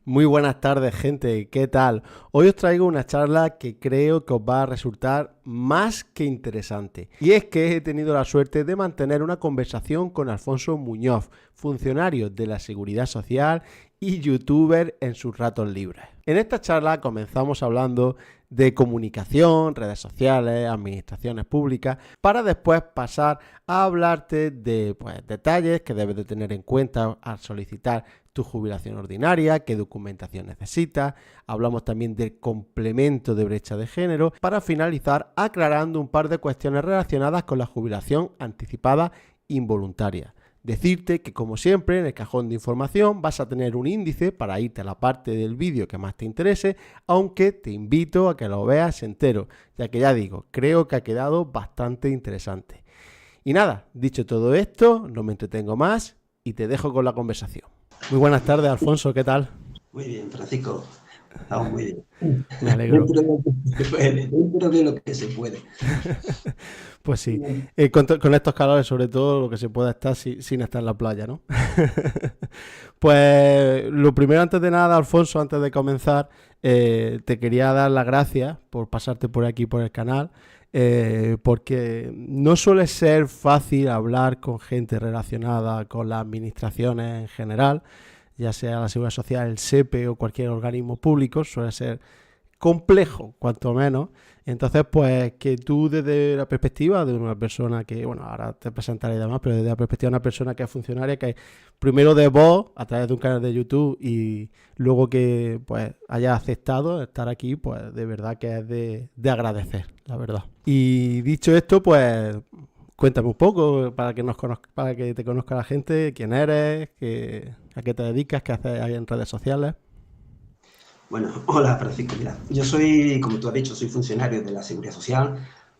Muy buenas tardes, gente. ¿Qué tal? Hoy os traigo una charla que creo que os va a resultar más que interesante. Y es que he tenido la suerte de mantener una conversación con Alfonso Muñoz, funcionario de la Seguridad Social y youtuber en sus ratos libres. En esta charla comenzamos hablando de comunicación, redes sociales, administraciones públicas, para después pasar a hablarte de detalles que debes de tener en cuenta al solicitar tu jubilación ordinaria, qué documentación necesitas. Hablamos también del complemento de brecha de género, para finalizar aclarando un par de cuestiones relacionadas con la jubilación anticipada involuntaria. Decirte que, como siempre, en el cajón de información vas a tener un índice para irte a la parte del vídeo que más te interese, aunque te invito a que lo veas entero, ya que ya digo, creo que ha quedado bastante interesante. Y nada, dicho todo esto, no me entretengo más y te dejo con la conversación. Muy buenas tardes, Alfonso, ¿qué tal? Muy bien, Francisco. Estamos muy bien. Me alegro. Dentro de lo que se puede, dentro de lo que se puede. Pues sí, con estos calores sobre todo lo que se pueda estar sin estar en la playa, ¿no? Pues lo primero, antes de nada, Alfonso, antes de comenzar, te quería dar las gracias por pasarte por aquí por el canal, porque no suele ser fácil hablar con gente relacionada con las administraciones en general, ya sea la Seguridad Social, el SEPE o cualquier organismo público. Suele ser complejo, cuanto menos. Entonces, pues que tú, desde la perspectiva de una persona que, bueno, ahora te presentaré y demás, pero desde la perspectiva de una persona que es funcionaria, que primero de vos, a través de un canal de YouTube, y luego que pues haya aceptado estar aquí, pues de verdad que es de agradecer, la verdad. Y dicho esto, pues cuéntame un poco para que para que te conozca la gente, quién eres, a qué te dedicas, qué haces ahí en redes sociales. Bueno, hola, Francisco. Mira, yo soy, como tú has dicho, soy funcionario de la Seguridad Social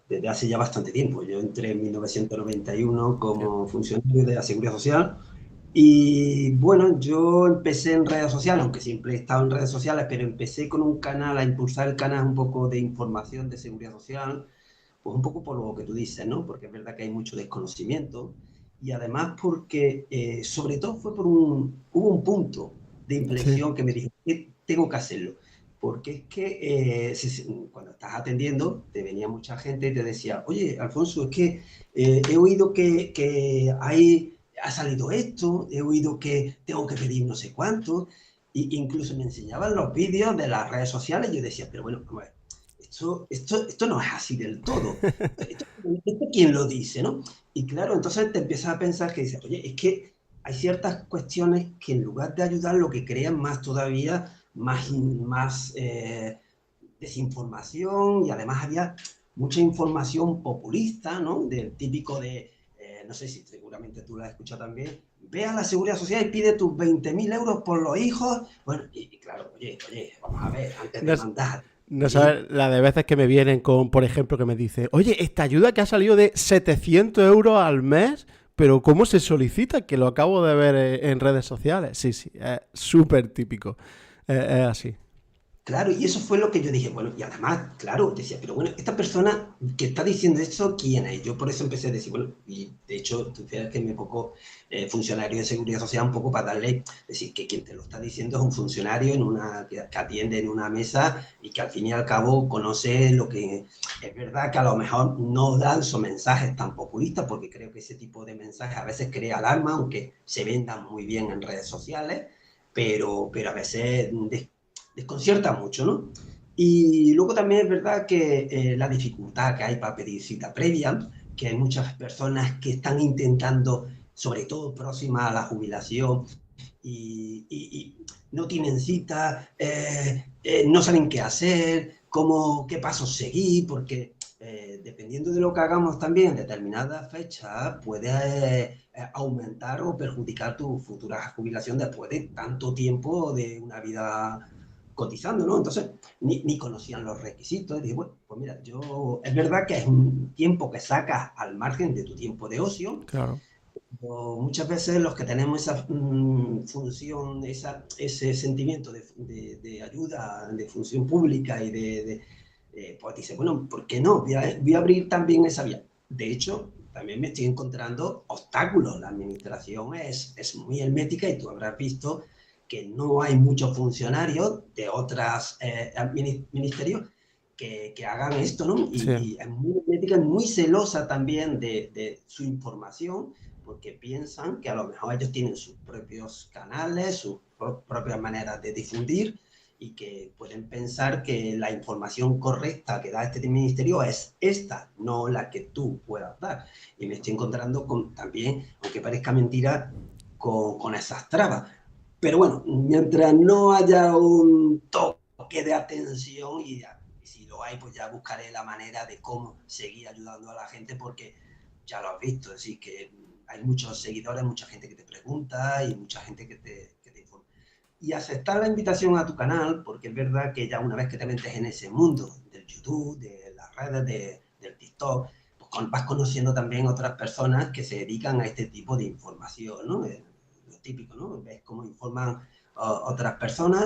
desde hace ya bastante tiempo. Yo entré en 1991 Ya. como funcionario de la Seguridad Social y bueno, yo empecé en redes sociales, aunque siempre he estado en redes sociales, pero empecé con un canal, a impulsar el canal un poco de información de seguridad social, pues un poco por lo que tú dices, ¿no? Porque es verdad que hay mucho desconocimiento y además porque, sobre todo fue hubo un punto de Sí. inflexión que me dijo, tengo que hacerlo. Porque es que cuando estás atendiendo, te venía mucha gente y te decía, oye, Alfonso, es que he oído que ha salido esto, he oído que tengo que pedir no sé cuánto, e incluso me enseñaban los vídeos de las redes sociales y yo decía, pero bueno, a ver, esto no es así del todo. ¿Esto quién lo dice, no? Y claro, entonces te empiezas a pensar que dices, oye, es que hay ciertas cuestiones que en lugar de ayudar, lo que crean más todavía, más desinformación, y además había mucha información populista, ¿no? Del típico de, no sé si seguramente tú lo has escuchado también, ve a la Seguridad Social y pide tus 20.000 euros por los hijos. Bueno, y claro, oye, vamos a ver, antes No, de mandar no dinero. sabes la de veces que me vienen con, por ejemplo, que me dice, oye, esta ayuda que ha salido de 700 euros al mes, pero ¿cómo se solicita? Que lo acabo de ver en redes sociales. Sí, sí, es súper típico. Es así. Claro, y eso fue lo que yo dije, bueno, y además, claro, decía, pero bueno, esta persona que está diciendo esto, ¿quién es? Yo por eso empecé a decir, bueno, y de hecho, tú sabes que me pongo funcionario de seguridad social un poco para darle, decir, que quien te lo está diciendo es un funcionario que atiende en una mesa y que al fin y al cabo conoce lo que es verdad que a lo mejor no dan esos mensajes tan populistas, porque creo que ese tipo de mensajes a veces crea alarma, aunque se vendan muy bien en redes sociales, pero a veces desconcierta mucho, ¿no? Y luego también es verdad que la dificultad que hay para pedir cita previa, que hay muchas personas que están intentando, sobre todo próximas a la jubilación, y no tienen cita, no saben qué hacer, qué pasos seguir, porque dependiendo de lo que hagamos también en determinadas fechas, puede aumentar o perjudicar tu futura jubilación después de tanto tiempo de una vida cotizando, ¿no? Entonces, ni conocían los requisitos. Y dije, bueno, pues mira, es verdad que es un tiempo que sacas al margen de tu tiempo de ocio, Claro. pero muchas veces los que tenemos esa función, ese sentimiento de ayuda, de función pública y pues dice, bueno, ¿por qué no? Voy a abrir también esa vía. De hecho, también me estoy encontrando obstáculos. La administración es muy hermética y tú habrás visto que no hay muchos funcionarios de otros ministerios que hagan esto, ¿no? Sí. Y es muy ética, muy celosa también de su información, porque piensan que a lo mejor ellos tienen sus propios canales, sus propias maneras de difundir, y que pueden pensar que la información correcta que da este ministerio es esta, no la que tú puedas dar. Y me estoy encontrando también, aunque parezca mentira, con esas trabas. Pero bueno, mientras no haya un toque de atención, y si lo hay, pues ya buscaré la manera de cómo seguir ayudando a la gente, porque ya lo has visto, es decir, que hay muchos seguidores, mucha gente que te pregunta y mucha gente que te informa. Y aceptar la invitación a tu canal, porque es verdad que ya una vez que te metes en ese mundo del YouTube, de las redes, del TikTok, pues vas conociendo también otras personas que se dedican a este tipo de información, ¿no? Lo típico, ¿no? Ves cómo informan otras personas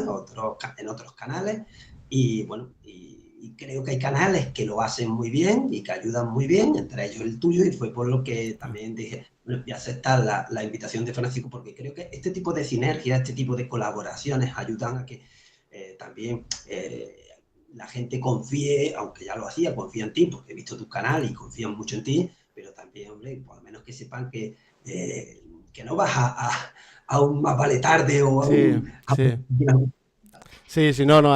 en otros canales, y bueno, y creo que hay canales que lo hacen muy bien y que ayudan muy bien, entre ellos el tuyo, y fue por lo que también dije, bueno, voy a aceptar la invitación de Francisco, porque creo que este tipo de sinergia, este tipo de colaboraciones ayudan a que también la gente confíe, aunque ya lo hacía, confía en ti, porque he visto tu canal y confían mucho en ti, pero también, hombre, por lo menos que sepan que no vas a un más vale tarde o a Sí, un... sí. Sí, sí, no, no.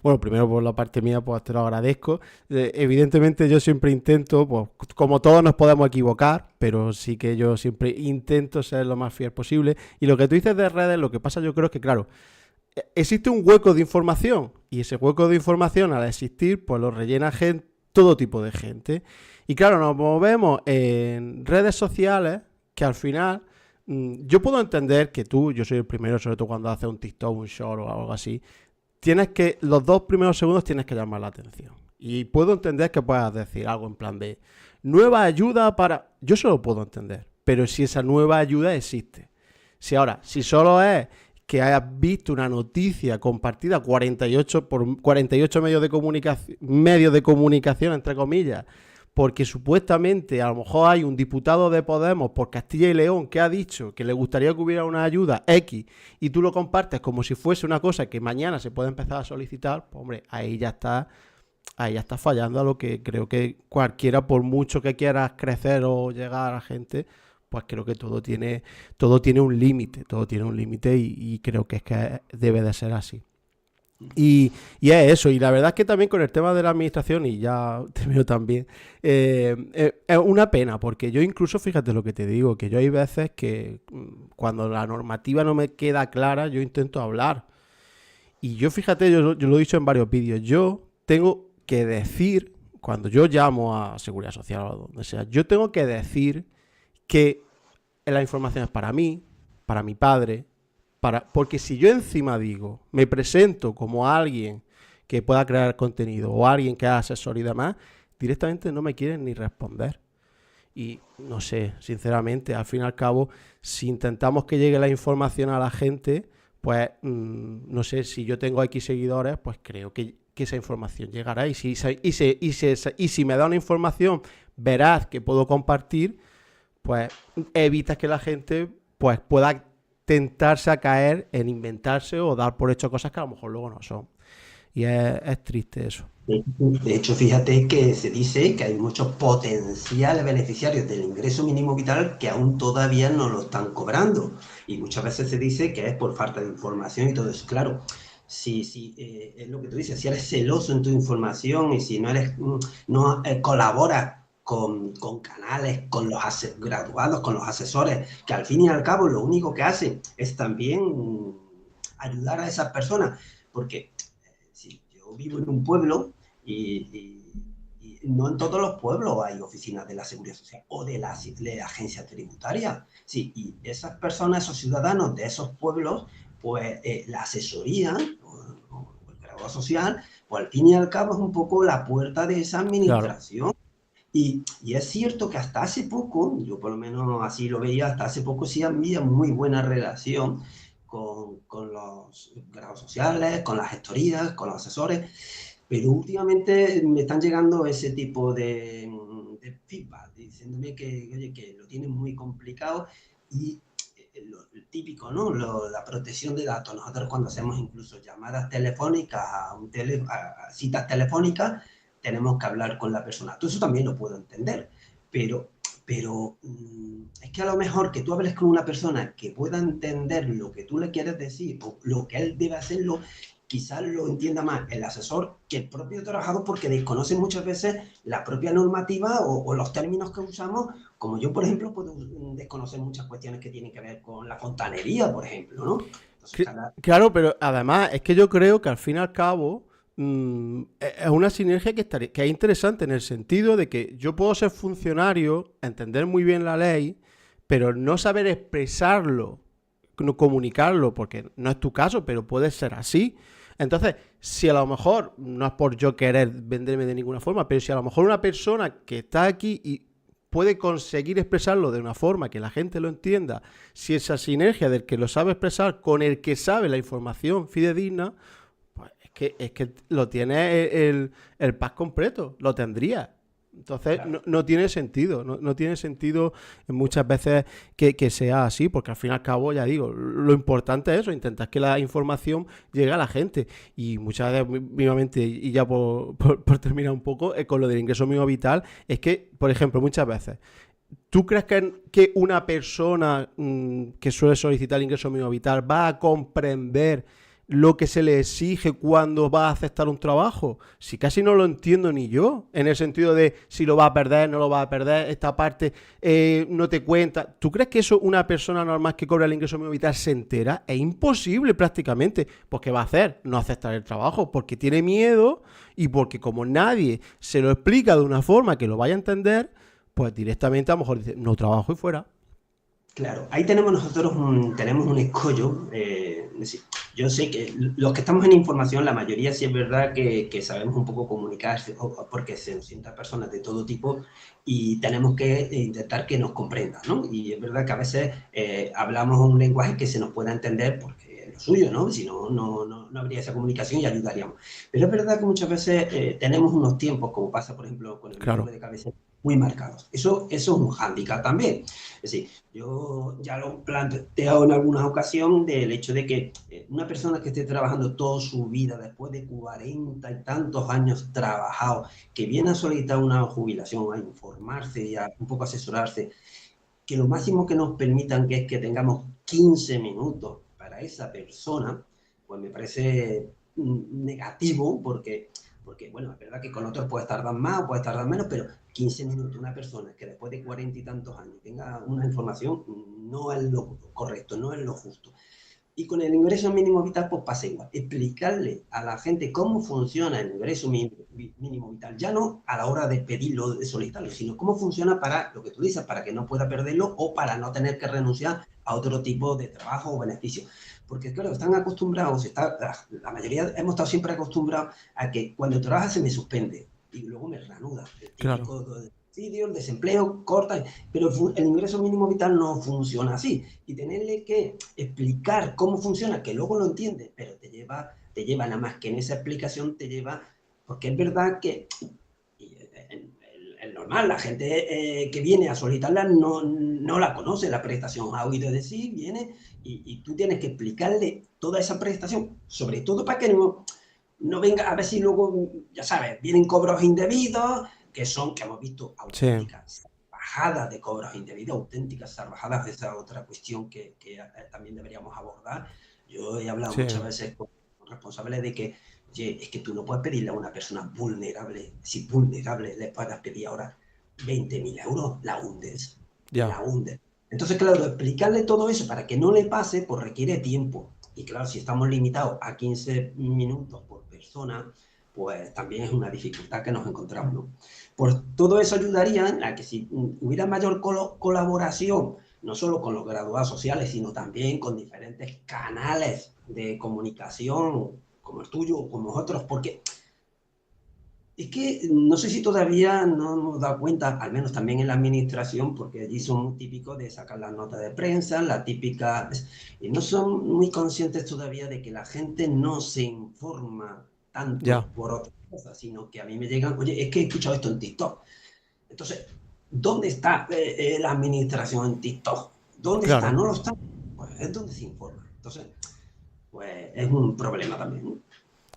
Bueno, primero por la parte mía, pues te lo agradezco. Evidentemente yo siempre intento, pues como todos nos podemos equivocar, pero sí que yo siempre intento ser lo más fiel posible. Y lo que tú dices de redes, lo que pasa yo creo es que, claro, existe un hueco de información y ese hueco de información al existir, pues lo rellena gente, todo tipo de gente. Y claro, nos movemos en redes sociales que al final yo puedo entender que tú, yo soy el primero, sobre todo cuando haces un TikTok, un short o algo así, tienes que, los 2 primeros segundos tienes que llamar la atención. Y puedo entender que puedas decir algo en plan de nueva ayuda para... Yo solo puedo entender, pero si esa nueva ayuda existe. Si solo es que hayas visto una noticia compartida 48 por 48 medios de comunicación, entre comillas, porque supuestamente a lo mejor hay un diputado de Podemos por Castilla y León que ha dicho que le gustaría que hubiera una ayuda X y tú lo compartes como si fuese una cosa que mañana se puede empezar a solicitar, pues hombre, ahí ya está fallando a lo que creo que cualquiera, por mucho que quieras crecer o llegar a la gente, pues creo que todo tiene un límite y creo que es que debe de ser así. Y es eso, y la verdad es que también con el tema de la administración, y ya termino también, es una pena, porque yo incluso, fíjate lo que te digo, que yo hay veces que cuando la normativa no me queda clara, yo intento hablar. Y yo, fíjate, yo lo he dicho en varios vídeos, yo tengo que decir, cuando yo llamo a Seguridad Social o a donde sea, yo tengo que decir que la información es para mí, para mi padre, porque si yo encima digo, me presento como alguien que pueda crear contenido o alguien que haga asesor y demás, directamente no me quieren ni responder. Y no sé, sinceramente, al fin y al cabo, si intentamos que llegue la información a la gente, pues no sé, si yo tengo X seguidores, pues creo que esa información llegará. Y si me da una información veraz que puedo compartir, pues evitas que la gente pues pueda tentarse a caer en inventarse o dar por hecho cosas que a lo mejor luego no son. Y es triste eso. De hecho, fíjate que se dice que hay muchos potenciales beneficiarios del ingreso mínimo vital que aún todavía no lo están cobrando. Y muchas veces se dice que es por falta de información y todo eso. Claro, si es lo que tú dices, si eres celoso en tu información y si no eres, no colaboras con canales, con los graduados, con los asesores, que al fin y al cabo lo único que hacen es también ayudar a esas personas, porque si yo vivo en un pueblo y no en todos los pueblos hay oficinas de la Seguridad Social o de la agencia tributaria. Sí, y esas personas, esos ciudadanos de esos pueblos, pues la asesoría o el grado social, pues al fin y al cabo es un poco la puerta de esa Claro. administración. Y es cierto que hasta hace poco, yo por lo menos así lo veía, hasta hace poco sí había muy buena relación con los grados sociales, con las gestorías, con los asesores, pero últimamente me están llegando ese tipo de feedback, diciéndome que, oye, que lo tienen muy complicado, y lo típico, ¿no? La protección de datos. Nosotros cuando hacemos incluso llamadas telefónicas a citas telefónicas, tenemos que hablar con la persona. Todo eso también lo puedo entender, pero es que a lo mejor que tú hables con una persona que pueda entender lo que tú le quieres decir o lo que él debe hacerlo, quizás lo entienda más el asesor que el propio trabajador, porque desconoce muchas veces la propia normativa o los términos que usamos, como yo, por ejemplo, puedo desconocer muchas cuestiones que tienen que ver con la fontanería, por ejemplo, ¿no? Entonces, Claro, pero además es que yo creo que al fin y al cabo es una sinergia que es interesante en el sentido de que yo puedo ser funcionario, entender muy bien la ley, pero no saber expresarlo, no comunicarlo, porque no es tu caso, pero puede ser así. Entonces, si a lo mejor, no es por yo querer venderme de ninguna forma, pero si a lo mejor una persona que está aquí y puede conseguir expresarlo de una forma que la gente lo entienda, si esa sinergia del que lo sabe expresar con el que sabe la información fidedigna, pues es que lo tiene el pack completo, lo tendría. Entonces claro. no tiene sentido, no tiene sentido muchas veces que sea así, porque al fin y al cabo, ya digo, lo importante es eso, intentar que la información llegue a la gente. Y muchas veces, mínimamente, y ya por terminar un poco, con lo del ingreso mínimo vital, es que, por ejemplo, muchas veces, ¿tú crees que una persona que suele solicitar el ingreso mínimo vital va a comprender lo que se le exige cuando va a aceptar un trabajo? Si casi no lo entiendo ni yo, en el sentido de si lo va a perder, no lo va a perder, esta parte no te cuenta. ¿Tú crees que eso una persona normal que cobra el ingreso mínimo vital se entera? Es imposible prácticamente. Pues ¿qué va a hacer? No aceptar el trabajo, porque tiene miedo y porque como nadie se lo explica de una forma que lo vaya a entender, pues directamente a lo mejor dice, no trabajo y fuera. Claro, ahí tenemos nosotros tenemos un escollo. Es decir, yo sé que los que estamos en información, la mayoría sí es verdad que sabemos un poco comunicarse, porque se nos sientan personas de todo tipo y tenemos que intentar que nos comprendan, ¿no? Y es verdad que a veces hablamos un lenguaje que se nos pueda entender porque es lo suyo, ¿no? Si no, no habría esa comunicación y ayudaríamos. Pero es verdad que muchas veces tenemos unos tiempos, como pasa, por ejemplo, con el Claro. móvil de cabecera, muy marcados. Eso es un hándicap también. Es decir, yo ya lo planteo en alguna ocasión del hecho de que una persona que esté trabajando toda su vida, después de 40 y tantos años trabajado, que viene a solicitar una jubilación, a informarse y a un poco asesorarse, que lo máximo que nos permitan que es que tengamos 15 minutos para esa persona, pues me parece negativo porque, bueno, es verdad que con otros puedes tardar más, puedes tardar menos, pero 15 minutos, una persona que después de 40 y tantos años tenga una información, no es lo correcto, no es lo justo. Y con el ingreso mínimo vital, pues pasa igual. Explicarle a la gente cómo funciona el ingreso mínimo vital, ya no a la hora de pedirlo, de solicitarlo, sino cómo funciona para lo que tú dices, para que no pueda perderlo o para no tener que renunciar a otro tipo de trabajo o beneficio. Porque, claro, están acostumbrados, la mayoría hemos estado siempre acostumbrados a que cuando trabajas se me suspende y luego me reanuda. El Claro. típico subsidio, el desempleo, corta, pero el ingreso mínimo vital no funciona así. Y tenerle que explicar cómo funciona, que luego lo entiende, pero te lleva nada más que en esa explicación te lleva, porque es verdad que es normal, la gente que viene a solicitarla no la conoce la prestación, ha oído decir, viene y tú tienes que explicarle toda esa prestación, sobre todo para que no venga a ver si luego, ya sabes, vienen cobros indebidos, que hemos visto Sí. auténticas salvajadas de cobros indebidos, auténticas salvajadas, esa es otra cuestión que también deberíamos abordar. Yo he hablado Sí. muchas veces con responsables de que, oye, es que tú no puedes pedirle a una persona vulnerable, si vulnerable le puedas pedir ahora 20.000 euros, Ya. la hundes. Entonces, claro, explicarle todo eso para que no le pase, pues requiere tiempo. Y claro, si estamos limitados a 15 minutos por persona, pues también es una dificultad que nos encontramos, ¿no? Por todo eso ayudaría a que si hubiera mayor colaboración, no solo con los graduados sociales, sino también con diferentes canales de comunicación, como el tuyo o como otros, porque es que no sé si todavía no hemos dado cuenta, al menos también en la administración, porque allí son muy típicos de sacar las notas de prensa, la típica, y no son muy conscientes todavía de que la gente no se informa tanto Ya. por otras cosas, sino que a mí me llegan, oye, es que he escuchado esto en TikTok. Entonces, ¿dónde está la administración en TikTok? ¿Dónde está? Claro. No lo está. pues es donde se informa. Entonces, pues es un problema también, ¿no?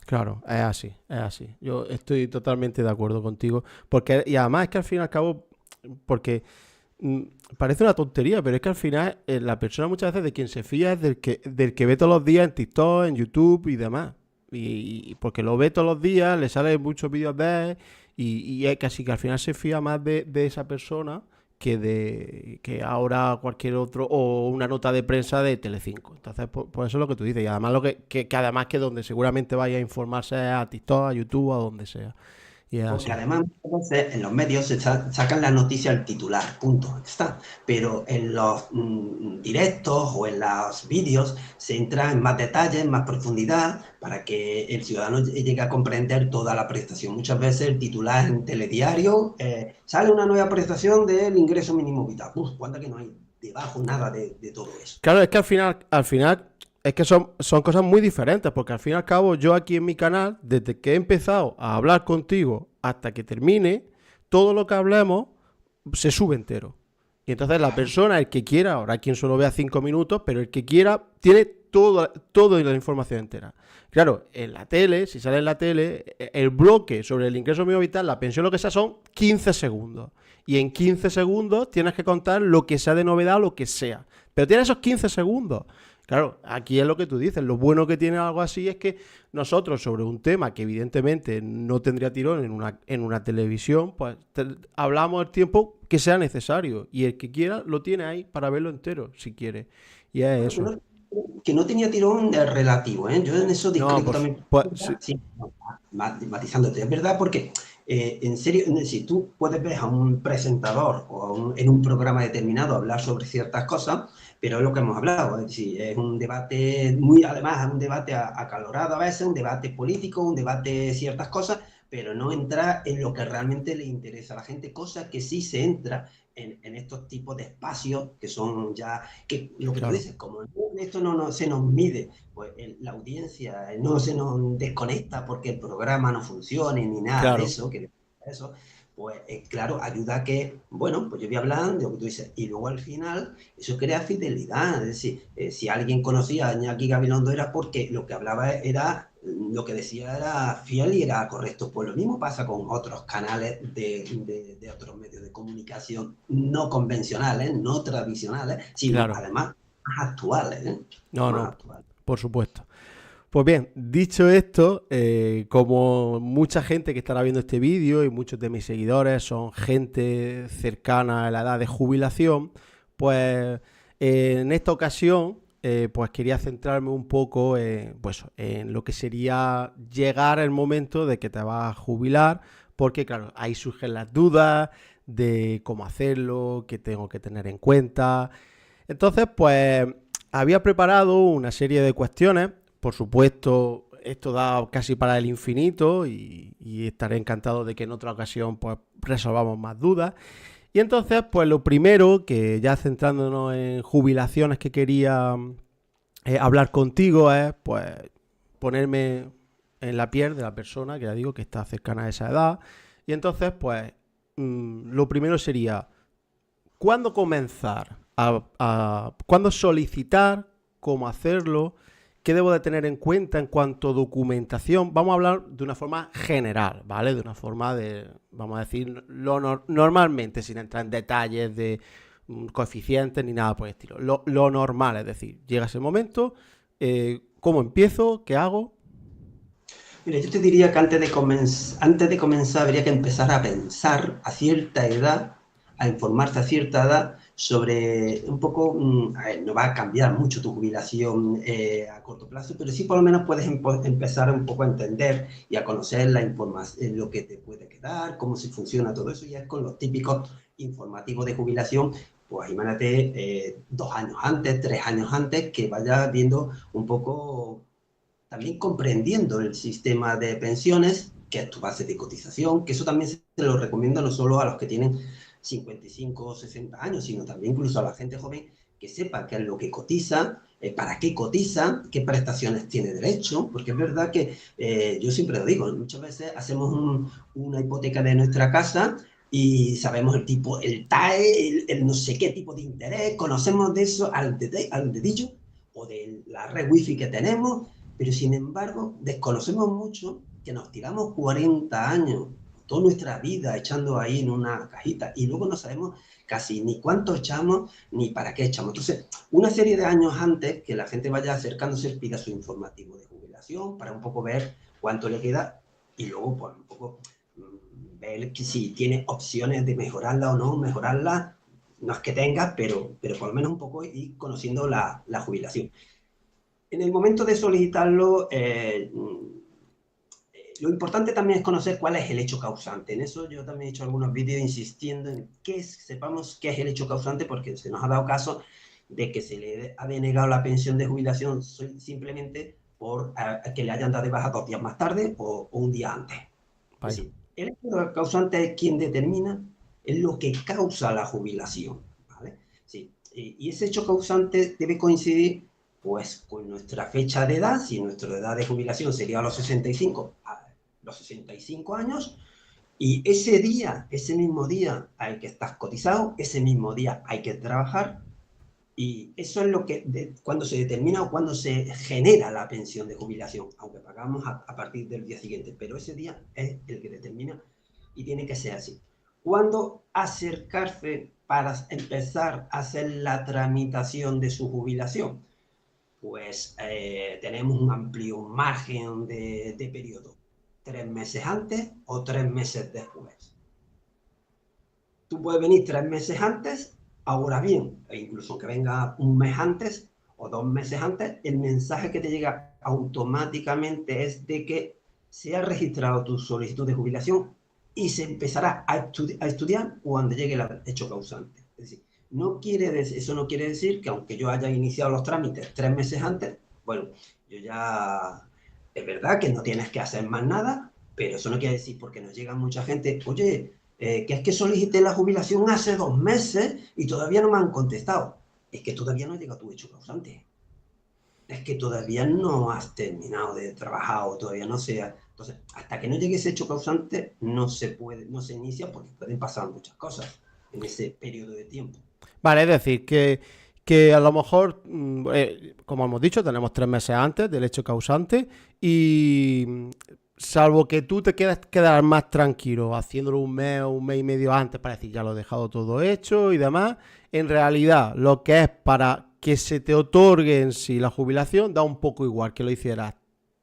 Claro, es así, es así. Yo estoy totalmente de acuerdo contigo. Porque, y además es que al fin y al cabo, porque mm, parece una tontería, pero es que al final la persona muchas veces de quien se fía es del que ve todos los días en TikTok, en YouTube y demás. Y porque lo ve todos los días, le salen muchos vídeos de él y es casi que al final se fía más de esa persona que ahora cualquier otro o una nota de prensa de Telecinco. Entonces, por eso es lo que tú dices. Y además que además que donde seguramente vaya a informarse es a TikTok, a YouTube, a donde sea. Y es Porque así. además muchas veces en los medios sacan la noticia al titular, punto, está. Pero en los directos o en los vídeos se entra en más detalles, en más profundidad, para que el ciudadano llegue a comprender toda la prestación. Muchas veces el titular en telediario sale una nueva prestación del ingreso mínimo vital. Uf, cuenta que no hay debajo nada de todo eso. Claro, es que al final, es que son cosas muy diferentes, porque al fin y al cabo yo aquí en mi canal, desde que he empezado a hablar contigo hasta que termine, todo lo que hablemos se sube entero. Y entonces la persona, el que quiera, ahora quien solo vea 5 minutos, pero el que quiera, tiene toda la información entera. Claro, en la tele, si sale en la tele, el bloque sobre el ingreso mínimo vital, la pensión, lo que sea, son 15 segundos. Y en 15 segundos tienes que contar lo que sea de novedad, lo que sea. Pero tienes esos 15 segundos. Claro, aquí es lo que tú dices. Lo bueno que tiene algo así es que nosotros, sobre un tema que evidentemente no tendría tirón en una televisión, pues hablamos el tiempo que sea necesario. Y el que quiera lo tiene ahí para verlo entero, si quiere. Y es Bueno, eso. que no tenía tirón relativo, ¿eh? Yo en eso No, discrepo también. sí, Sí, no, matizándote, es verdad, porque en serio, si tú puedes ver a un presentador o en un programa determinado hablar sobre ciertas cosas, pero es lo que hemos hablado, es decir, es un debate muy, además, es un debate acalorado a veces, un debate político, un debate de ciertas cosas, pero no entra en lo que realmente le interesa a la gente, cosa que sí se entra en estos tipos de espacios que son ya, que lo que tú claro, dices, como esto no se nos mide, pues la audiencia no se nos desconecta porque el programa no funcione ni nada de claro, eso, eso pues claro, ayuda a que, bueno, pues yo voy a hablar de lo que tú dices, y luego al final eso crea fidelidad, es decir, si alguien conocía a Iñaki Gabilondo era porque lo que hablaba era, lo que decía era fiel y era correcto, pues lo mismo pasa con otros canales de otros medios de comunicación no convencionales, no tradicionales, sino claro. además más actuales, ¿eh? No, Más no, actuales. por supuesto. Pues bien, dicho esto, como mucha gente que estará viendo este vídeo y muchos de mis seguidores son gente cercana a la edad de jubilación, pues en esta ocasión pues quería centrarme un poco pues, en lo que sería llegar el momento de que te vas a jubilar, porque claro, ahí surgen las dudas de cómo hacerlo, qué tengo que tener en cuenta. Entonces, pues había preparado una serie de cuestiones. Por supuesto, esto da casi para el infinito y estaré encantado de que en otra ocasión pues resolvamos más dudas. Y entonces, pues lo primero, que ya centrándonos en jubilaciones que quería hablar contigo es, pues, ponerme en la piel de la persona que ya digo que está cercana a esa edad. Y entonces, pues, lo primero sería, ¿cuándo comenzar? ¿Cuándo solicitar? ¿Cómo hacerlo? ¿Qué debo de tener en cuenta en cuanto a documentación? Vamos a hablar de una forma general, ¿vale? De una forma de, vamos a decir, normalmente, sin entrar en detalles de coeficientes ni nada por el estilo. Lo normal, es decir, llega ese momento, ¿cómo empiezo? ¿Qué hago? Mira, yo te diría que antes de comenzar habría que empezar a pensar a cierta edad, a informarse a cierta edad sobre un poco, a ver, no va a cambiar mucho tu jubilación a corto plazo, pero sí por lo menos puedes empezar un poco a entender y a conocer la información, lo que te puede quedar, cómo se funciona todo eso, ya es con los típicos informativos de jubilación, pues imagínate 2 años antes, 3 años antes, que vayas viendo un poco también comprendiendo el sistema de pensiones, que es tu base de cotización, que eso también se lo recomiendo no solo a los que tienen 55 o 60 años, sino también incluso a la gente joven que sepa qué es lo que cotiza, para qué cotiza, qué prestaciones tiene derecho, porque es verdad que yo siempre lo digo, muchas veces hacemos una hipoteca de nuestra casa y sabemos el tipo, el TAE, el no sé qué tipo de interés, conocemos de eso al dedillo, o de la red wifi que tenemos, pero sin embargo desconocemos mucho que nos tiramos 40 años, toda nuestra vida echando ahí en una cajita y luego no sabemos casi ni cuánto echamos ni para qué echamos. Entonces, una serie de años antes que la gente vaya acercándose, pida su informativo de jubilación para un poco ver cuánto le queda y luego pues un poco ver que si tiene opciones de mejorarla o no, mejorarla, no es que tenga, pero por lo menos un poco ir conociendo la jubilación. En el momento de solicitarlo, lo importante también es conocer cuál es el hecho causante. En eso yo también he hecho algunos vídeos insistiendo en que sepamos qué es el hecho causante, porque se nos ha dado caso de que se le ha denegado la pensión de jubilación simplemente por que le hayan dado de baja 2 días más tarde o un día antes. Es decir, el hecho causante es quien determina, es lo que causa la jubilación, ¿vale? Sí. Y ese hecho causante debe coincidir pues con nuestra fecha de edad. Si nuestra edad de jubilación sería a los 65 años, y ese día, ese mismo día al que estás cotizado, ese mismo día hay que trabajar, y eso es lo que, cuando se determina o cuando se genera la pensión de jubilación, aunque pagamos a partir del día siguiente, pero ese día es el que determina y tiene que ser así. ¿Cuándo acercarse para empezar a hacer la tramitación de su jubilación? Pues tenemos un amplio margen de periodo, 3 meses antes o 3 meses después. Tú puedes venir 3 meses antes, ahora bien, e incluso que venga un mes antes o 2 meses antes, el mensaje que te llega automáticamente es de que se ha registrado tu solicitud de jubilación y se empezará a estudiar cuando llegue el hecho causante. Es decir, eso no quiere decir que aunque yo haya iniciado los trámites 3 meses antes, bueno, yo ya, es verdad que no tienes que hacer más nada, pero eso no quiere decir, porque nos llega mucha gente, oye, que es que solicité la jubilación hace 2 meses y todavía no me han contestado. Es que todavía no llega tu hecho causante. Es que todavía no has terminado de trabajar o todavía no sea. Entonces, hasta que no llegue ese hecho causante, no se inicia porque pueden pasar muchas cosas en ese periodo de tiempo. Vale, es decir, que a lo mejor, como hemos dicho, tenemos 3 meses antes del hecho causante y salvo que tú te quedar más tranquilo haciéndolo un mes y medio antes para decir ya lo he dejado todo hecho y demás, en realidad lo que es para que se te otorgue en sí la jubilación da un poco igual que lo hicieras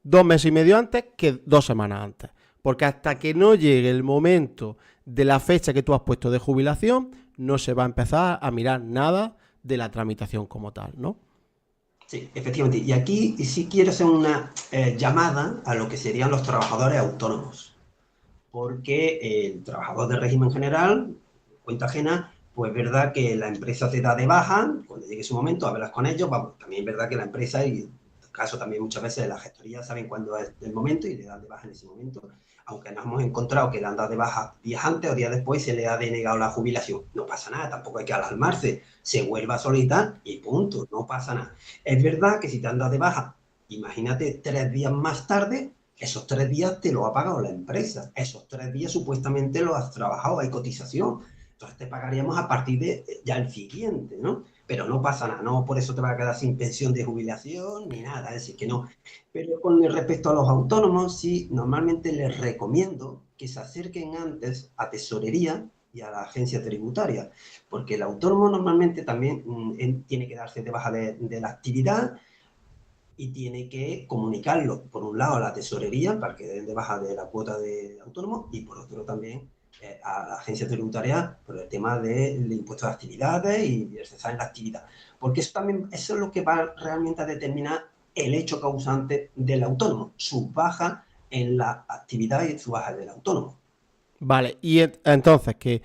2 meses y medio antes que 2 semanas antes. Porque hasta que no llegue el momento de la fecha que tú has puesto de jubilación, no se va a empezar a mirar nada de la tramitación como tal, ¿no? Sí, efectivamente. Y aquí sí quiero hacer una llamada a lo que serían los trabajadores autónomos, porque el trabajador de régimen general, cuenta ajena, pues es verdad que la empresa te da de baja, cuando llegue su momento, hablas con ellos, vamos, también es verdad que la empresa, y en este caso también muchas veces las gestorías saben cuándo es el momento y le dan de baja en ese momento, aunque nos hemos encontrado que le han dado de baja días antes o días después se le ha denegado la jubilación. No pasa nada, tampoco hay que alarmarse, se vuelve a solicitar y punto, no pasa nada. Es verdad que si te han dado de baja, imagínate 3 días más tarde, esos 3 días te lo ha pagado la empresa. Esos 3 días supuestamente lo has trabajado, hay cotización. Entonces te pagaríamos a partir de ya el siguiente, ¿no? Pero no pasa nada, no por eso te vas a quedar sin pensión de jubilación ni nada, es decir, que no. Pero con respecto a los autónomos, sí, normalmente les recomiendo que se acerquen antes a tesorería y a la agencia tributaria, porque el autónomo normalmente también tiene que darse de baja de la actividad y tiene que comunicarlo, por un lado, a la tesorería para que den de baja de la cuota de autónomo y por otro también a la agencia tributaria por el tema del impuesto de actividades y de cesar en la actividad. Porque eso es lo que va realmente a determinar el hecho causante del autónomo, su baja en la actividad y su baja del autónomo. Vale, y entonces que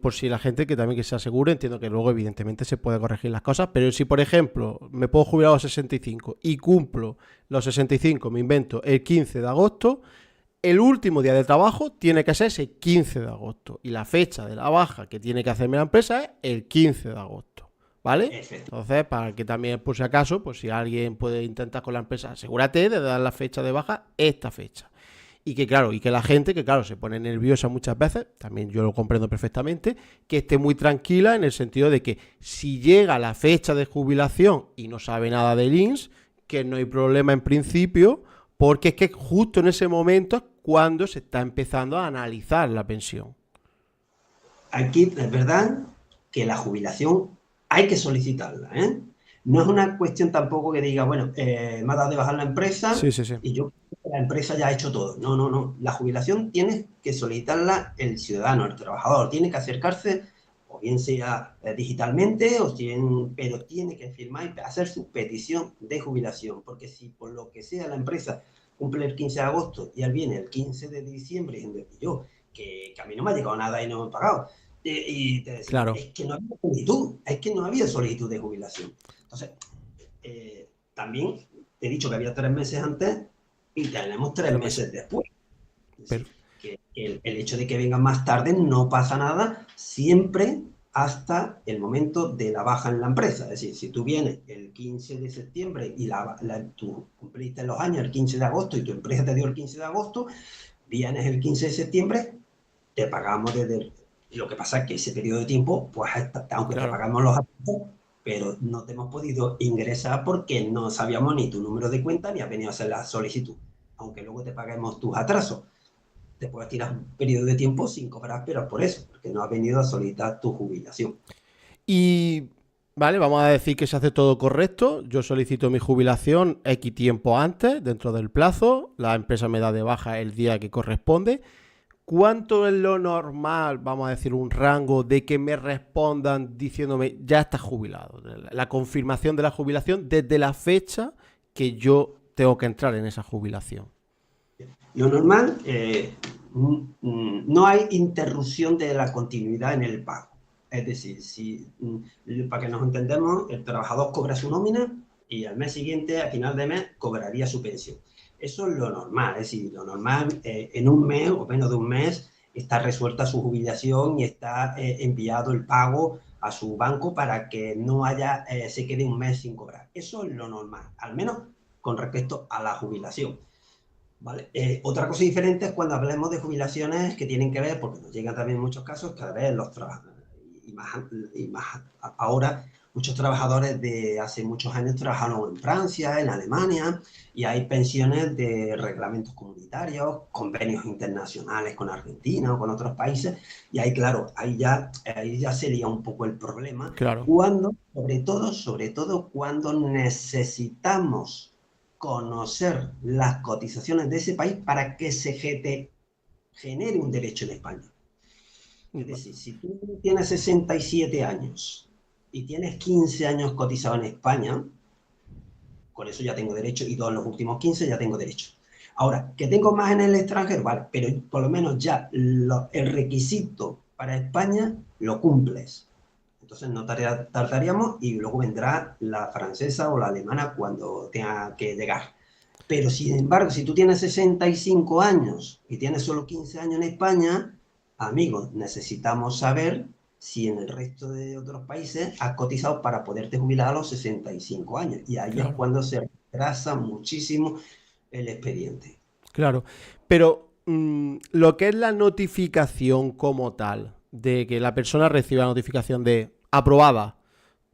por si la gente que también que se asegure, entiendo que luego evidentemente se puede corregir las cosas, pero si por ejemplo me puedo jubilar a los 65 y cumplo los 65, me invento el 15 de agosto, el último día de trabajo tiene que ser ese 15 de agosto y la fecha de la baja que tiene que hacerme la empresa es el 15 de agosto, ¿vale? Entonces, para que también por si acaso, pues si alguien puede intentar con la empresa, asegúrate de dar la fecha de baja esta fecha. Y que claro, y que la gente, que claro, se pone nerviosa muchas veces, también yo lo comprendo perfectamente, que esté muy tranquila en el sentido de que si llega la fecha de jubilación y no sabe nada del INS, que no hay problema en principio, porque es que justo en ese momento es cuando se está empezando a analizar la pensión. Aquí es verdad que la jubilación hay que solicitarla, ¿eh? No es una cuestión tampoco que diga, bueno, me ha dado de bajar la empresa Sí, sí, sí. y yo la empresa ya ha hecho todo. No, no, no. La jubilación tiene que solicitarla el ciudadano, el trabajador. Tiene que acercarse, o bien sea digitalmente, pero tiene que firmar y hacer su petición de jubilación. Porque si por lo que sea la empresa cumple el 15 de agosto y él viene el 15 de diciembre y yo, que a mí no me ha llegado nada y no me he pagado, y te decimos, Claro. es que no había solicitud de jubilación. Entonces, también te he dicho que había 3 meses antes y tenemos 3 meses después. Es Pero, decir, que el hecho de que vengan más tarde no pasa nada, siempre hasta el momento de la baja en la empresa. Es decir, si tú vienes el 15 de septiembre y tú cumpliste los años el 15 de agosto y tu empresa te dio el 15 de agosto, vienes el 15 de septiembre, te pagamos desde... Lo que pasa es que ese periodo de tiempo, pues aunque te claro. pagamos los atrasos, pero no te hemos podido ingresar porque no sabíamos ni tu número de cuenta ni has venido a hacer la solicitud. Aunque luego te paguemos tus atrasos, te puedes tirar un periodo de tiempo sin cobrar, pero por eso, porque no has venido a solicitar tu jubilación. Y, vale, vamos a decir que se hace todo correcto. Yo solicito mi jubilación X tiempo antes, dentro del plazo. La empresa me da de baja el día que corresponde. ¿Cuánto es lo normal, vamos a decir, un rango de que me respondan diciéndome ya estás jubilado? La confirmación de la jubilación desde la fecha que yo tengo que entrar en esa jubilación. Lo normal, no hay interrupción de la continuidad en el pago. Es decir, para que nos entendamos, el trabajador cobra su nómina y al mes siguiente, a final de mes, cobraría su pensión. Eso es lo normal, es decir, lo normal, en un mes o menos de un mes está resuelta su jubilación y está enviado el pago a su banco para que no se quede un mes sin cobrar. Eso es lo normal, al menos con respecto a la jubilación. ¿Vale? Otra cosa diferente es cuando hablemos de jubilaciones que tienen que ver, porque nos llegan también muchos casos, cada vez los trabajadores, y más ahora, muchos trabajadores de hace muchos años trabajaron en Francia, en Alemania, y hay pensiones de reglamentos comunitarios, convenios internacionales con Argentina o con otros países, y ahí, claro, ahí ya sería un poco el problema, Claro, cuando, sobre todo cuando necesitamos conocer las cotizaciones de ese país para que se genere un derecho en España. Es decir, si tú tienes 67 años y tienes 15 años cotizado en España, con eso ya tengo derecho, y todos los últimos 15 ya tengo derecho. Ahora, que tengo más en el extranjero, vale, pero por lo menos ya el requisito para España lo cumples. Entonces no tardaríamos y luego vendrá la francesa o la alemana cuando tenga que llegar. Pero sin embargo, si tú tienes 65 años y tienes solo 15 años en España, amigos, necesitamos saber si en el resto de otros países has cotizado para poderte jubilar a los 65 años. Y ahí es claro, cuando se retrasa muchísimo el expediente. claro. Pero lo que es la notificación como tal, de que la persona reciba la notificación de aprobada,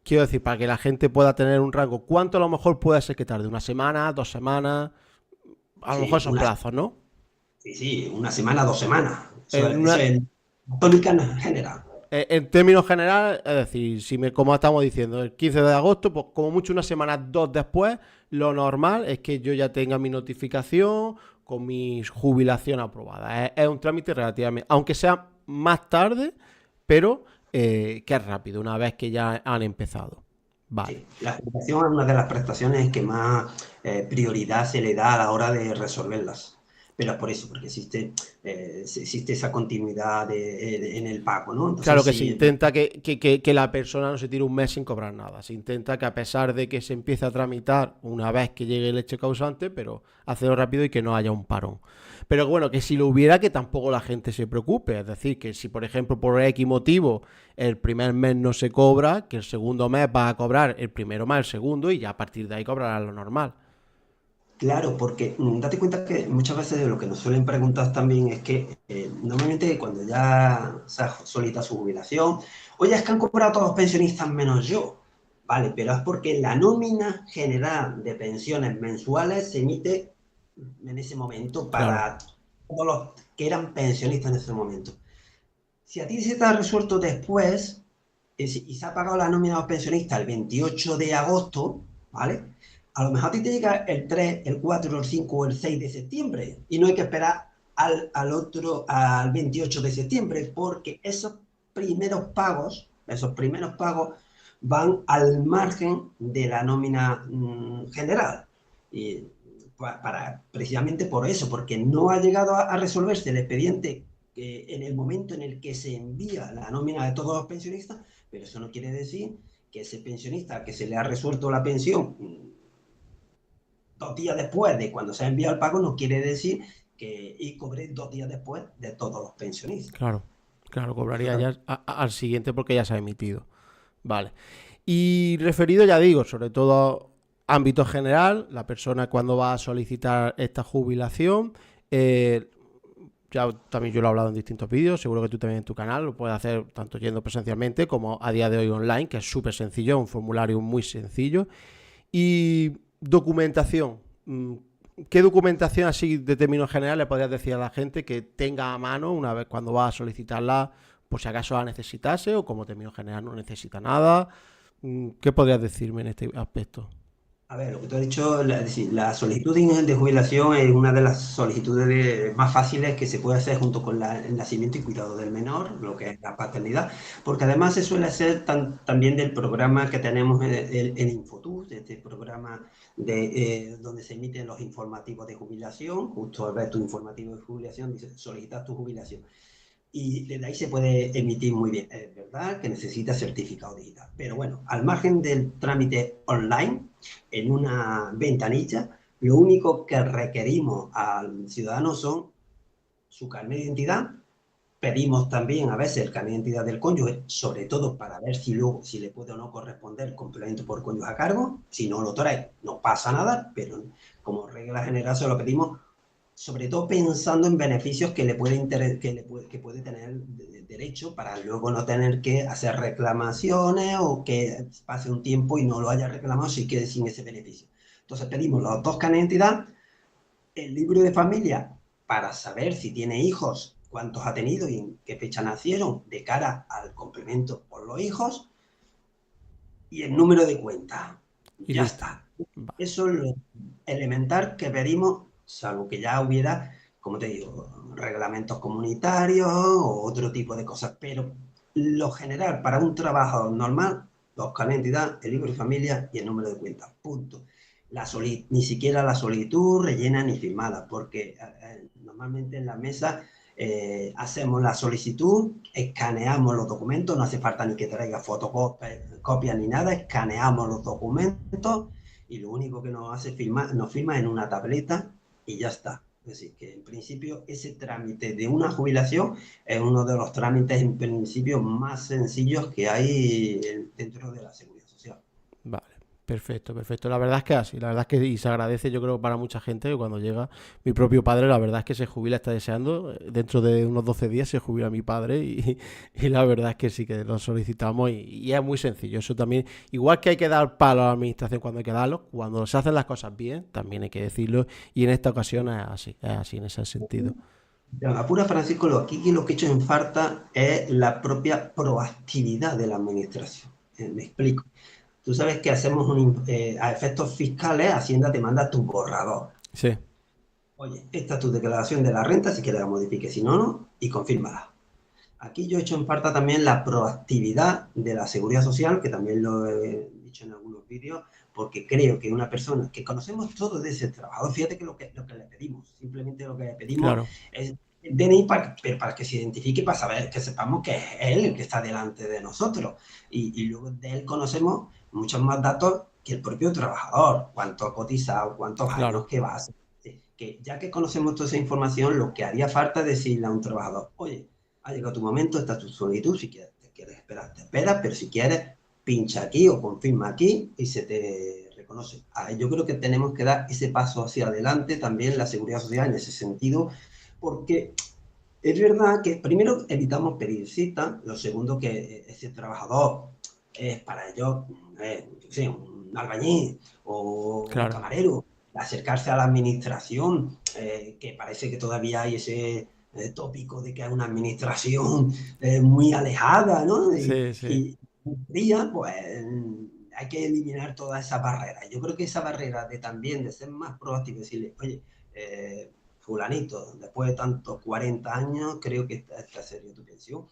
quiero decir, para que la gente pueda tener un rango, ¿cuánto a lo mejor puede ser que tarde? ¿Una semana? ¿2 semanas? A lo mejor Sí, son plazos, ¿no? sí, una semana, 2 semanas. En, Eso una- es tónica en general. en términos generales, es decir, si como estamos diciendo, el 15 de agosto, pues como mucho una semana, dos después, lo normal es que yo ya tenga mi notificación con mi jubilación aprobada. Es un trámite relativamente, aunque sea más tarde, pero que es rápido, una vez que ya han empezado. Vale. Sí, la jubilación es una de las prestaciones que más prioridad se le da a la hora de resolverlas. Pero es por eso, porque existe esa continuidad en el pago, ¿no? Entonces, Claro que se sí, intenta que la persona no se tire un mes sin cobrar nada. Se intenta que a pesar de que se empiece a tramitar una vez que llegue el hecho causante, pero hacerlo rápido y que no haya un parón. Pero bueno, que si lo hubiera, que tampoco la gente se preocupe. Es decir, que si por ejemplo por X motivo el primer mes no se cobra, que el segundo mes va a cobrar el primero más el segundo y ya a partir de ahí cobrará lo normal. Claro, porque date cuenta que muchas veces de lo que nos suelen preguntar también es que normalmente cuando ya se solicita su jubilación, oye, es que han cobrado todos los pensionistas menos yo. Vale, pero es porque la nómina general de pensiones mensuales se emite en ese momento Claro, para todos los que eran pensionistas en ese momento. Si a ti se te ha resuelto después y se ha pagado la nómina de los pensionistas el 28 de agosto, ¿vale? A lo mejor a ti te llega el 3, el 4, el 5 o el 6 de septiembre y no hay que esperar al 28 de septiembre porque esos primeros pagos van al margen de la nómina general. Y precisamente por eso, porque no ha llegado a resolverse el expediente en el momento en el que se envía la nómina de todos los pensionistas, pero eso no quiere decir que ese pensionista que se le ha resuelto la pensión 2 días después de cuando se ha enviado el pago, no quiere decir que y cobre 2 días después de todos los pensionistas. claro, claro, Eso cobraría también. ya al siguiente porque ya se ha emitido. Vale. Y referido, ya digo, sobre todo a ámbito general, la persona cuando va a solicitar esta jubilación, eh, ya también yo lo he hablado en distintos vídeos, seguro que tú también en tu canal lo puedes hacer tanto yendo presencialmente como a día de hoy online, que es súper sencillo, un formulario muy sencillo. Y documentación. ¿Qué documentación así de términos generales le podrías decir a la gente que tenga a mano una vez cuando va a solicitarla, por si acaso la necesitase o como término general no necesita nada? ¿Qué podrías decirme en este aspecto? A ver, lo que tú has dicho, es decir, la solicitud de jubilación es una de las solicitudes más fáciles que se puede hacer junto con el nacimiento y cuidado del menor, lo que es la paternidad, porque además se suele hacer también del programa que tenemos en Infotur, este programa donde se emiten los informativos de jubilación. Justo al ver tu informativo de jubilación, dice, solicitas tu jubilación y desde ahí se puede emitir muy bien. Es verdad que necesita certificado digital, pero bueno, al margen del trámite online, en una ventanilla, lo único que requerimos al ciudadano son su carnet de identidad. Pedimos también a veces el carnet de identidad del cónyuge, sobre todo para ver si luego si le puede o no corresponder el complemento por cónyuge a cargo. Si no lo trae, no pasa nada, pero como regla general se lo pedimos sobre todo pensando en beneficios que le puede, que puede tener derecho para luego no tener que hacer reclamaciones o que pase un tiempo y no lo haya reclamado y quede sin ese beneficio. Entonces pedimos los dos carnes de identidad, el libro de familia para saber si tiene hijos, cuántos ha tenido y en qué fecha nacieron de cara al complemento por los hijos y el número de cuenta. Y Ya listo. está. Vale. Eso es lo elemental que pedimos, salvo que ya hubiera, como te digo, reglamentos comunitarios o otro tipo de cosas. Pero lo general para un trabajo normal, dos carnet de identidad, el libro de familia y el número de cuenta. Punto. Ni siquiera la solicitud rellena ni firmada, porque normalmente en la mesa hacemos la solicitud, escaneamos los documentos, no hace falta ni que traiga fotocopias ni nada, escaneamos los documentos y lo único que nos firma en una tableta y ya está. Es decir, que en principio ese trámite de una jubilación es uno de los trámites en principio más sencillos que hay dentro de la seguridad social. Vale, perfecto, perfecto. La verdad es que así, la verdad es que y se agradece, yo creo, para mucha gente que cuando llega mi propio padre, la verdad es que se jubila, está deseando. Dentro de unos 12 días se jubila mi padre y la verdad es que sí que lo solicitamos y es muy sencillo. Eso también, igual que hay que dar palo a la administración cuando hay que darlo, cuando se hacen las cosas bien, también hay que decirlo y en esta ocasión es así en ese sentido. Apura Francisco, aquí lo que he hecho en falta es la propia proactividad de la administración. Me explico. Tú sabes que hacemos a efectos fiscales, Hacienda te manda tu borrador. Sí, Oye, esta es tu declaración de la renta, si quieres la modifique, si no, no, y confírmala. Aquí yo he hecho en falta también la proactividad de la seguridad social, que también lo he dicho en algunos vídeos, porque creo que una persona que conocemos todo de ese trabajador, fíjate que lo que le pedimos, simplemente lo que le pedimos claro, es el DNI para que se identifique, para saber, que sepamos que es él el que está delante de nosotros. Y luego de él conocemos muchos más datos que el propio trabajador, cuánto ha cotizado, cuántos años claro. que va a hacer. Que ya que conocemos toda esa información, lo que haría falta es decirle a un trabajador, oye, ha llegado tu momento, está tu solicitud, si quieres, te quieres esperar, te esperas, pero si quieres, pincha aquí o confirma aquí y se te reconoce. Yo creo que tenemos que dar ese paso hacia adelante también la seguridad social en ese sentido, porque es verdad que primero evitamos pedir cita, lo segundo que ese trabajador es para ellos, yo sé, un albañil o un Claro. camarero, acercarse a la administración, que parece que todavía hay ese tópico de que es una administración muy alejada, ¿no? Sí, sí. Y fría, pues hay que eliminar todas esas barreras. Yo creo que esa barrera de también de ser más proactivo y decirle, oye, fulanito, después de tantos 40 años, creo que está serio tu pensión.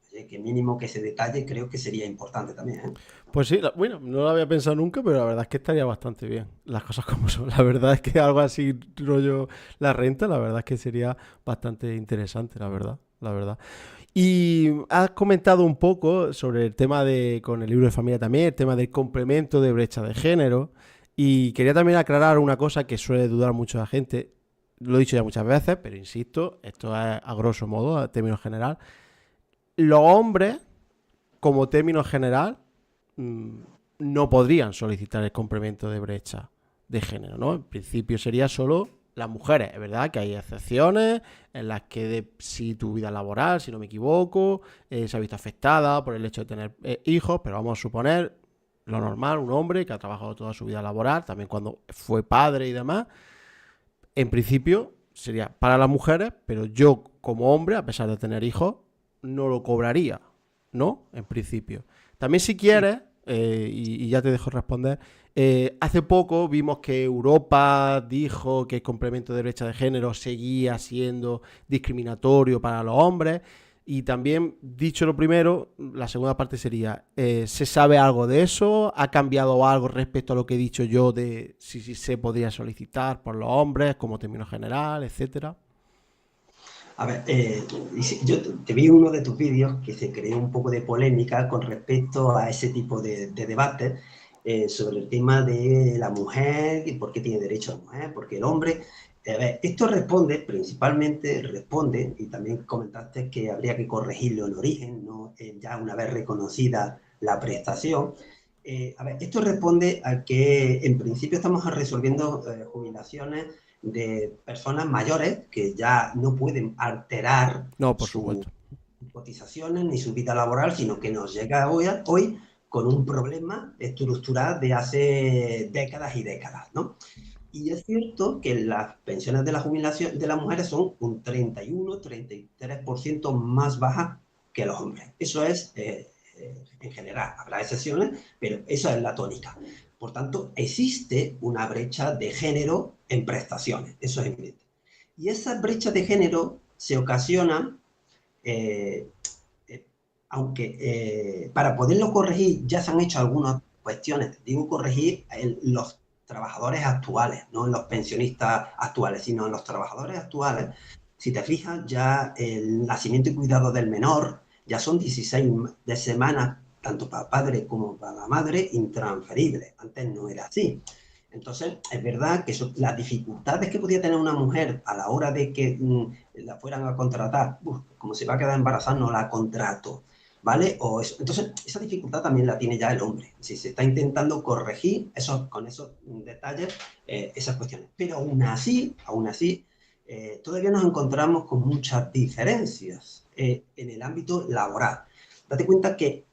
Así que mínimo que ese detalle creo que sería importante también, ¿eh? Pues sí, bueno, no lo había pensado nunca, pero la verdad es que estaría bastante bien. Las cosas como son. La verdad es que algo así, rollo la renta, la verdad es que sería bastante interesante, la verdad, la verdad. Y has comentado un poco sobre el tema de, con el libro de familia también, el tema del complemento de brecha de género. Y quería también aclarar una cosa que suele dudar mucho la gente. Lo he dicho ya muchas veces, pero insisto, esto es a grosso modo, a término general. Los hombres, como término general, mm, no podrían solicitar el complemento de brecha de género, ¿no? En principio sería solo las mujeres. Es verdad que hay excepciones en las que si tu vida laboral, si no me equivoco, se ha visto afectada por el hecho de tener hijos, pero vamos a suponer lo normal, un hombre que ha trabajado toda su vida laboral, también cuando fue padre y demás, en principio sería para las mujeres, pero yo como hombre, a pesar de tener hijos, no lo cobraría, ¿no? En principio. También si Sí. quieres, y ya te dejo responder, hace poco vimos que Europa dijo que el complemento de brecha de género seguía siendo discriminatorio para los hombres. Y también, dicho lo primero, la segunda parte sería, ¿se sabe algo de eso? ¿Ha cambiado algo respecto a lo que he dicho yo de si se podría solicitar por los hombres como término general, etcétera? A ver, yo te vi uno de tus vídeos que se creó un poco de polémica con respecto a ese tipo de debate sobre el tema de la mujer y por qué tiene derecho a la mujer, porque el hombre. A ver, esto responde, principalmente responde, y también comentaste que habría que corregirlo en origen, ¿no? Ya una vez reconocida la prestación. A ver, esto responde a que en principio estamos resolviendo jubilaciones de personas mayores que ya no pueden alterar No, por sus supuesto. cotizaciones ni su vida laboral, sino que nos llega hoy con un problema estructural de hace décadas y décadas, ¿no? Y es cierto que las pensiones de la jubilación de las mujeres son un 31-33% más bajas que los hombres. Eso es en general, habrá excepciones, pero esa es la tónica. Por tanto, existe una brecha de género en prestaciones, eso es evidente. Y esa brecha de género se ocasiona, eh, eh, aunque para poderlo corregir ya se han hecho algunas cuestiones, digo corregir los trabajadores actuales, no en los pensionistas actuales, sino en los trabajadores actuales. Si te fijas, ya el nacimiento y cuidado del menor ya son 16 de semanas, tanto para padre como para la madre, intransferibles. Antes no era así. Entonces, es verdad que las dificultades que podía tener una mujer a la hora de que la fueran a contratar, como se va a quedar embarazada, no la contrato, ¿vale? O eso. Entonces, esa dificultad también la tiene ya el hombre. Si se está intentando corregir con esos detalles, esas cuestiones. Pero aún así, todavía nos encontramos con muchas diferencias en el ámbito laboral. Date cuenta que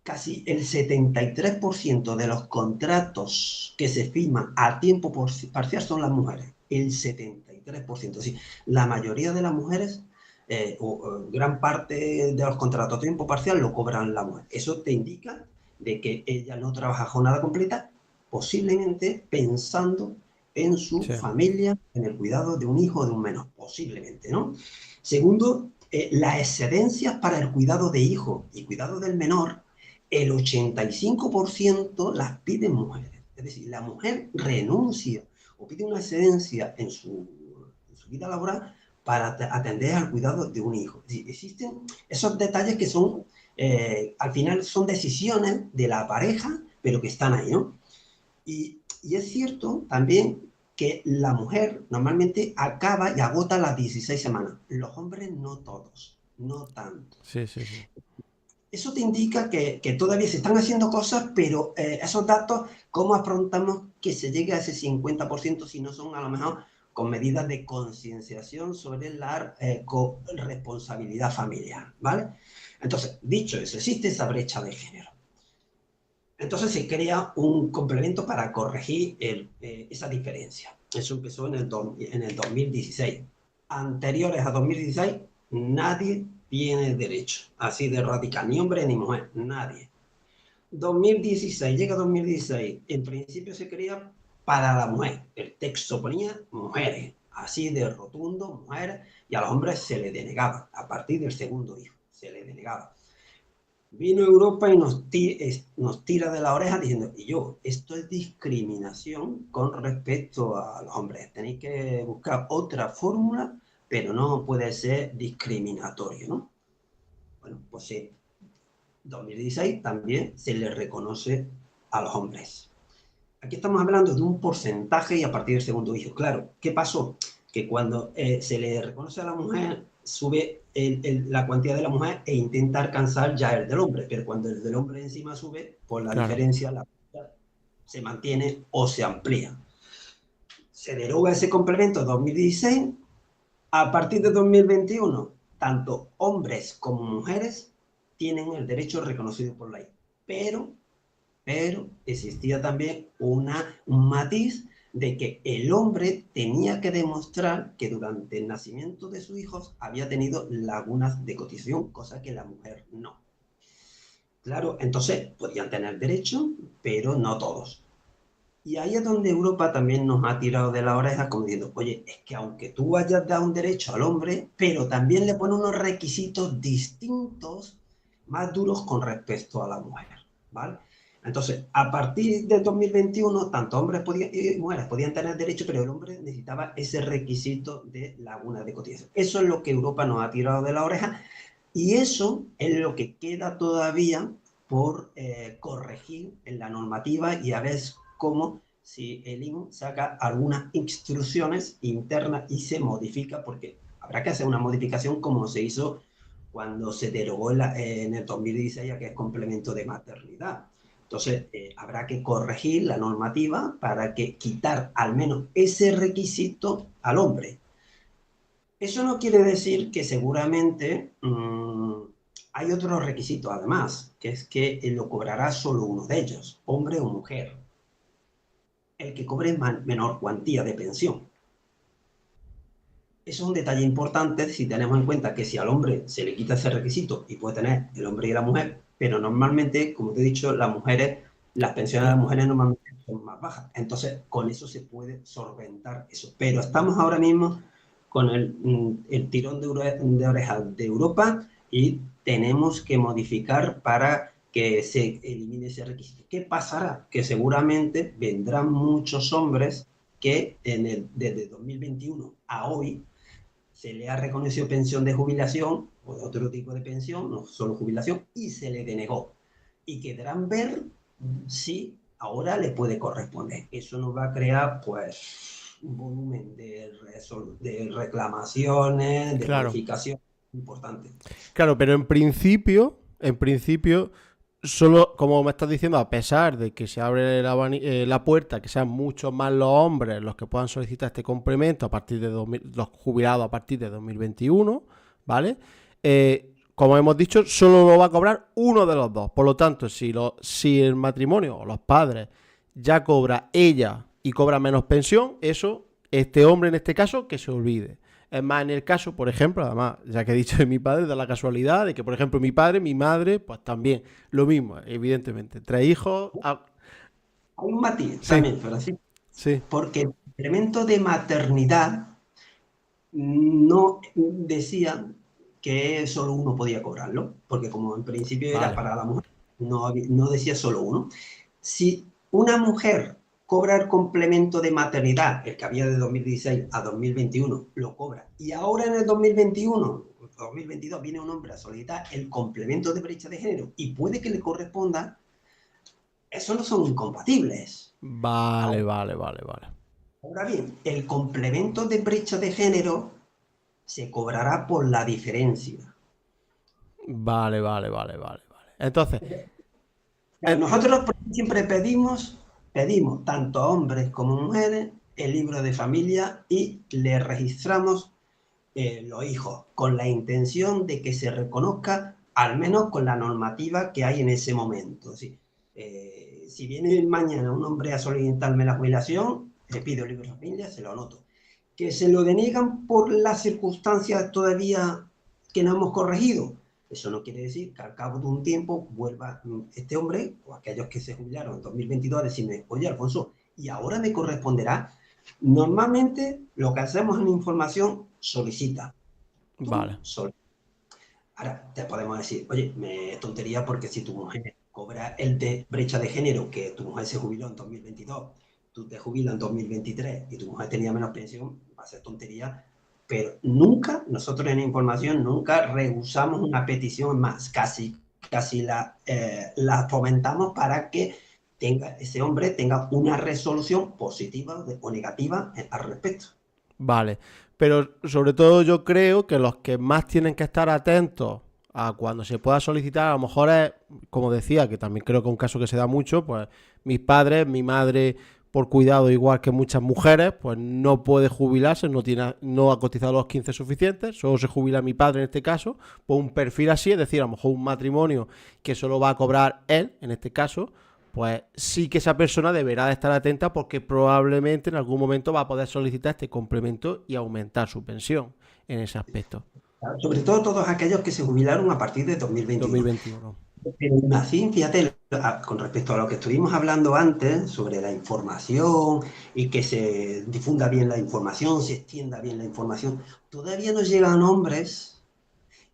casi el 73% de los contratos que se firman a tiempo parcial son las mujeres. El 73%. Sí, la mayoría de las mujeres, o gran parte de los contratos a tiempo parcial lo cobran la mujer. Eso te indica de que ella no trabaja jornada completa, posiblemente pensando en su Sí. familia, en el cuidado de un hijo o de un menor, posiblemente, ¿no? Segundo, las excedencias para el cuidado de hijo y cuidado del menor el 85% las piden mujeres. Es decir, la mujer renuncia o pide una excedencia en su vida laboral para atender al cuidado de un hijo. Es decir, existen esos detalles que son, al final son decisiones de la pareja, pero que están ahí, ¿no? Y es cierto también que la mujer normalmente acaba y agota las 16 semanas. Los hombres no todos, no tanto. Sí, sí, sí. Eso te indica que todavía se están haciendo cosas, pero esos datos, ¿cómo afrontamos que se llegue a ese 50% si no son a lo mejor con medidas de concienciación sobre la responsabilidad familiar? ¿Vale? Entonces, dicho eso, existe esa brecha de género. Entonces se crea un complemento para corregir esa diferencia. Eso empezó en el 2016. Anteriores a 2016, nadie tiene derecho, así de radical, ni hombre ni mujer, nadie. 2016, llega 2016, en principio se quería para la mujer. El texto ponía mujeres, así de rotundo, mujeres, y a los hombres se les denegaba, a partir del segundo hijo, se les denegaba. Vino Europa y nos tira de la oreja diciendo, y yo, esto es discriminación con respecto a los hombres. Tenéis que buscar otra fórmula, pero no puede ser discriminatorio, ¿no? Bueno, pues sí, 2016 también se le reconoce a los hombres. Aquí estamos hablando de un porcentaje y a partir del segundo hijo. Claro, ¿qué pasó? Que cuando se le reconoce a la mujer, sube la cuantía de la mujer e intenta alcanzar ya el del hombre, pero cuando el del hombre encima sube, pues la Claro. diferencia se mantiene o se amplía. Se deroga ese complemento en 2016. A partir de 2021, tanto hombres como mujeres tienen el derecho reconocido por ley, pero existía también un matiz de que el hombre tenía que demostrar que durante el nacimiento de sus hijos había tenido lagunas de cotización, cosa que la mujer no. Claro, entonces podían tener derecho, pero no todos. Y ahí es donde Europa también nos ha tirado de la oreja como diciendo, oye, es que aunque tú hayas dado un derecho al hombre, pero también le pone unos requisitos distintos, más duros con respecto a la mujer, ¿vale? Entonces, a partir del 2021, tanto hombres y mujeres podían tener derecho, pero el hombre necesitaba ese requisito de laguna de cotización. Eso es lo que Europa nos ha tirado de la oreja y eso es lo que queda todavía por corregir en la normativa y a ver cómo si el INE saca algunas instrucciones internas y se modifica, porque habrá que hacer una modificación como se hizo cuando se derogó en el 2016, que es complemento de maternidad. Entonces, habrá que corregir la normativa para que quitar al menos ese requisito al hombre. Eso no quiere decir que seguramente hay otros requisitos además, que es que lo cobrará solo uno de ellos, hombre o mujer, el que cobre menor cuantía de pensión. Eso es un detalle importante si tenemos en cuenta que si al hombre se le quita ese requisito y puede tener el hombre y la mujer, pero normalmente, como te he dicho, las pensiones de las mujeres normalmente son más bajas. Entonces, con eso se puede solventar eso. Pero estamos ahora mismo con el tirón de orejas de Europa y tenemos que modificar para que se elimine ese requisito. ¿Qué pasará? Que seguramente vendrán muchos hombres que desde 2021 a hoy se le ha reconocido pensión de jubilación o de otro tipo de pensión, no solo jubilación, y se le denegó. Y querrán ver si ahora le puede corresponder. Eso nos va a crear, pues, un volumen de reclamaciones, de Claro. modificaciones importante. Claro, pero en principio, solo, como me estás diciendo, a pesar de que se abre la puerta, que sean muchos más los hombres los que puedan solicitar este complemento a partir de los jubilados a partir de 2021, ¿vale? Como hemos dicho, solo lo va a cobrar uno de los dos. Por lo tanto, si el matrimonio o los padres ya cobra ella y cobra menos pensión, este hombre en este caso, que se olvide. Es más, en el caso, por ejemplo, además, ya que he dicho de mi padre, da la casualidad de que, por ejemplo, mi padre, mi madre, pues también, lo mismo, evidentemente. 3 hijos. Hay un matiz Sí, también, pero sí, sí, porque el incremento de maternidad no decía que solo uno podía cobrarlo, porque como en principio era vale. para la mujer, no decía solo uno. Si una mujer cobra el complemento de maternidad, el que había de 2016 a 2021, lo cobra, y ahora en el 2021, 2022, viene un hombre a solicitar el complemento de brecha de género y puede que le corresponda, eso no son incompatibles. Vale, vale, vale, vale. Ahora bien, el complemento de brecha de género se cobrará por la diferencia. Vale, vale, vale, vale, vale. Entonces, en- Nosotros siempre pedimos tanto a hombres como mujeres el libro de familia y le registramos los hijos con la intención de que se reconozca al menos con la normativa que hay en ese momento. ¿Sí? Si viene mañana un hombre a solicitarme la jubilación, le pido el libro de familia, se lo anoto. Que se lo deniegan por las circunstancias todavía que no hemos corregido. Eso no quiere decir que al cabo de un tiempo vuelva este hombre o aquellos que se jubilaron en 2022 a decirme, oye, Alfonso, ¿y ahora me corresponderá? Normalmente lo que hacemos en información solicita. Tú vale, solicitas. Ahora te podemos decir, oye, me tontería porque si tu mujer cobra el de brecha de género, que tu mujer se jubiló en 2022, tú te jubilas en 2023 y tu mujer tenía menos pensión, va a ser tontería, pero nunca, nosotros en información, nunca rehusamos una petición más, casi la fomentamos para que ese hombre tenga una resolución positiva o negativa al respecto. vale. Pero sobre todo yo creo que los que más tienen que estar atentos a cuando se pueda solicitar, a lo mejor es, como decía, que también creo que es un caso que se da mucho, pues mis padres, mi madre, por cuidado, igual que muchas mujeres, pues no puede jubilarse, no ha cotizado los 15 suficientes, solo se jubila mi padre en este caso, pues un perfil así, es decir, a lo mejor un matrimonio que solo va a cobrar él, en este caso, pues sí que esa persona deberá de estar atenta porque probablemente en algún momento va a poder solicitar este complemento y aumentar su pensión en ese aspecto. Sobre todo todos aquellos que se jubilaron a partir de 2021. 2021. Pero así, fíjate, con respecto a lo que estuvimos hablando antes sobre la información y que se difunda bien la información, se extienda bien la información, todavía nos llegan hombres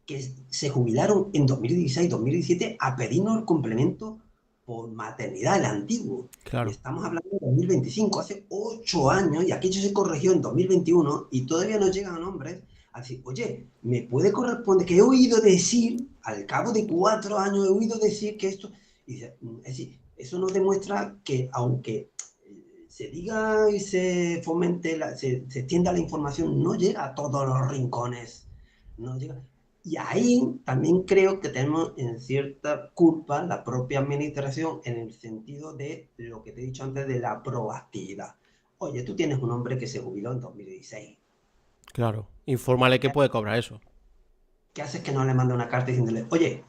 que se jubilaron en 2016, 2017 a pedirnos el complemento por maternidad, el antiguo. Y Claro, estamos hablando de 2025, hace 8 años, y aquello se corrigió en 2021, y todavía nos llegan hombres a decir, oye, ¿me puede corresponder? Que he oído decir, al cabo de 4 años, he oído decir que esto... Y dice, es decir, eso nos demuestra que aunque se diga y se fomente, se extienda la información, no llega a todos los rincones. No llega. Y ahí también creo que tenemos en cierta culpa la propia administración en el sentido de lo que te he dicho antes de la proactividad. Oye, tú tienes un hombre que se jubiló en 2016. claro. Infórmale que puede cobrar eso. ¿Qué haces que no le manda una carta diciéndole, oye,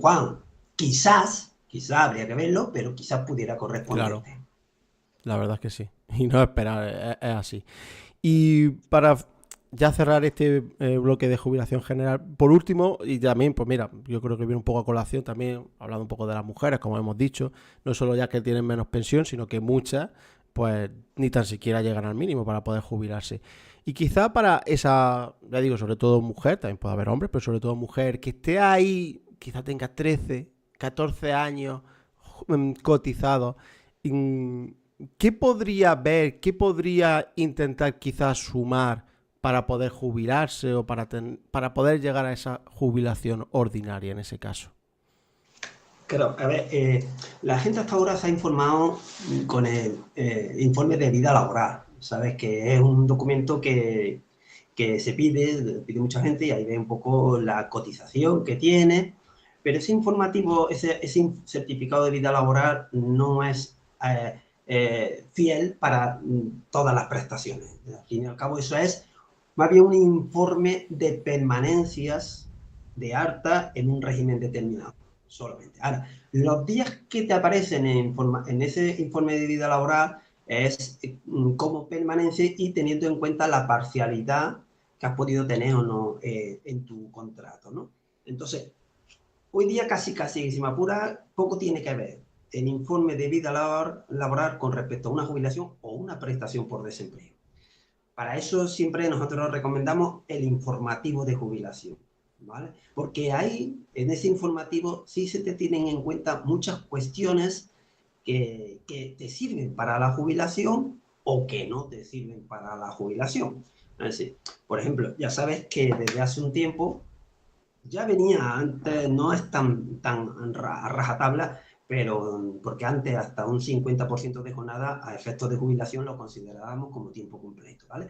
Juan, quizás habría que verlo, pero quizás pudiera Claro, corresponderte? la verdad es que sí. Y no esperar, es así. Y para ya cerrar este bloque de jubilación general, por último, y también, pues mira, yo creo que viene un poco a colación también, hablando un poco de las mujeres, como hemos dicho, no solo ya que tienen menos pensión, sino que muchas, pues ni tan siquiera llegan al mínimo para poder jubilarse. Y quizá para esa, ya digo, sobre todo mujer, también puede haber hombres, pero sobre todo mujer, que esté ahí, quizá tenga 13 14 años cotizado, ¿qué podría ver, qué podría intentar quizás sumar para poder jubilarse o para poder llegar a esa jubilación ordinaria en ese caso? Claro, a ver, la gente hasta ahora se ha informado con el informe de vida laboral, ¿sabes? Que es un documento que se pide mucha gente y ahí ve un poco la cotización que tiene, pero ese informativo, ese certificado de vida laboral no es fiel para todas las prestaciones. Al fin y al cabo, eso es más bien un informe de permanencias de alta en un régimen determinado, solamente. Ahora, los días que te aparecen en ese informe de vida laboral es como permanencia y teniendo en cuenta la parcialidad que has podido tener o no en tu contrato, ¿no? Entonces, hoy día casi, si me apura, poco tiene que ver el informe de vida laboral con respecto a una jubilación o una prestación por desempleo. Para eso siempre nosotros recomendamos el informativo de jubilación, ¿vale? Porque ahí, en ese informativo, sí se te tienen en cuenta muchas cuestiones que te sirven para la jubilación o que no te sirven para la jubilación. Es decir, por ejemplo, ya sabes que desde hace un tiempo ya venía antes, no es tan a rajatabla, pero porque antes hasta un 50% de jornada a efectos de jubilación lo considerábamos como tiempo completo, ¿vale?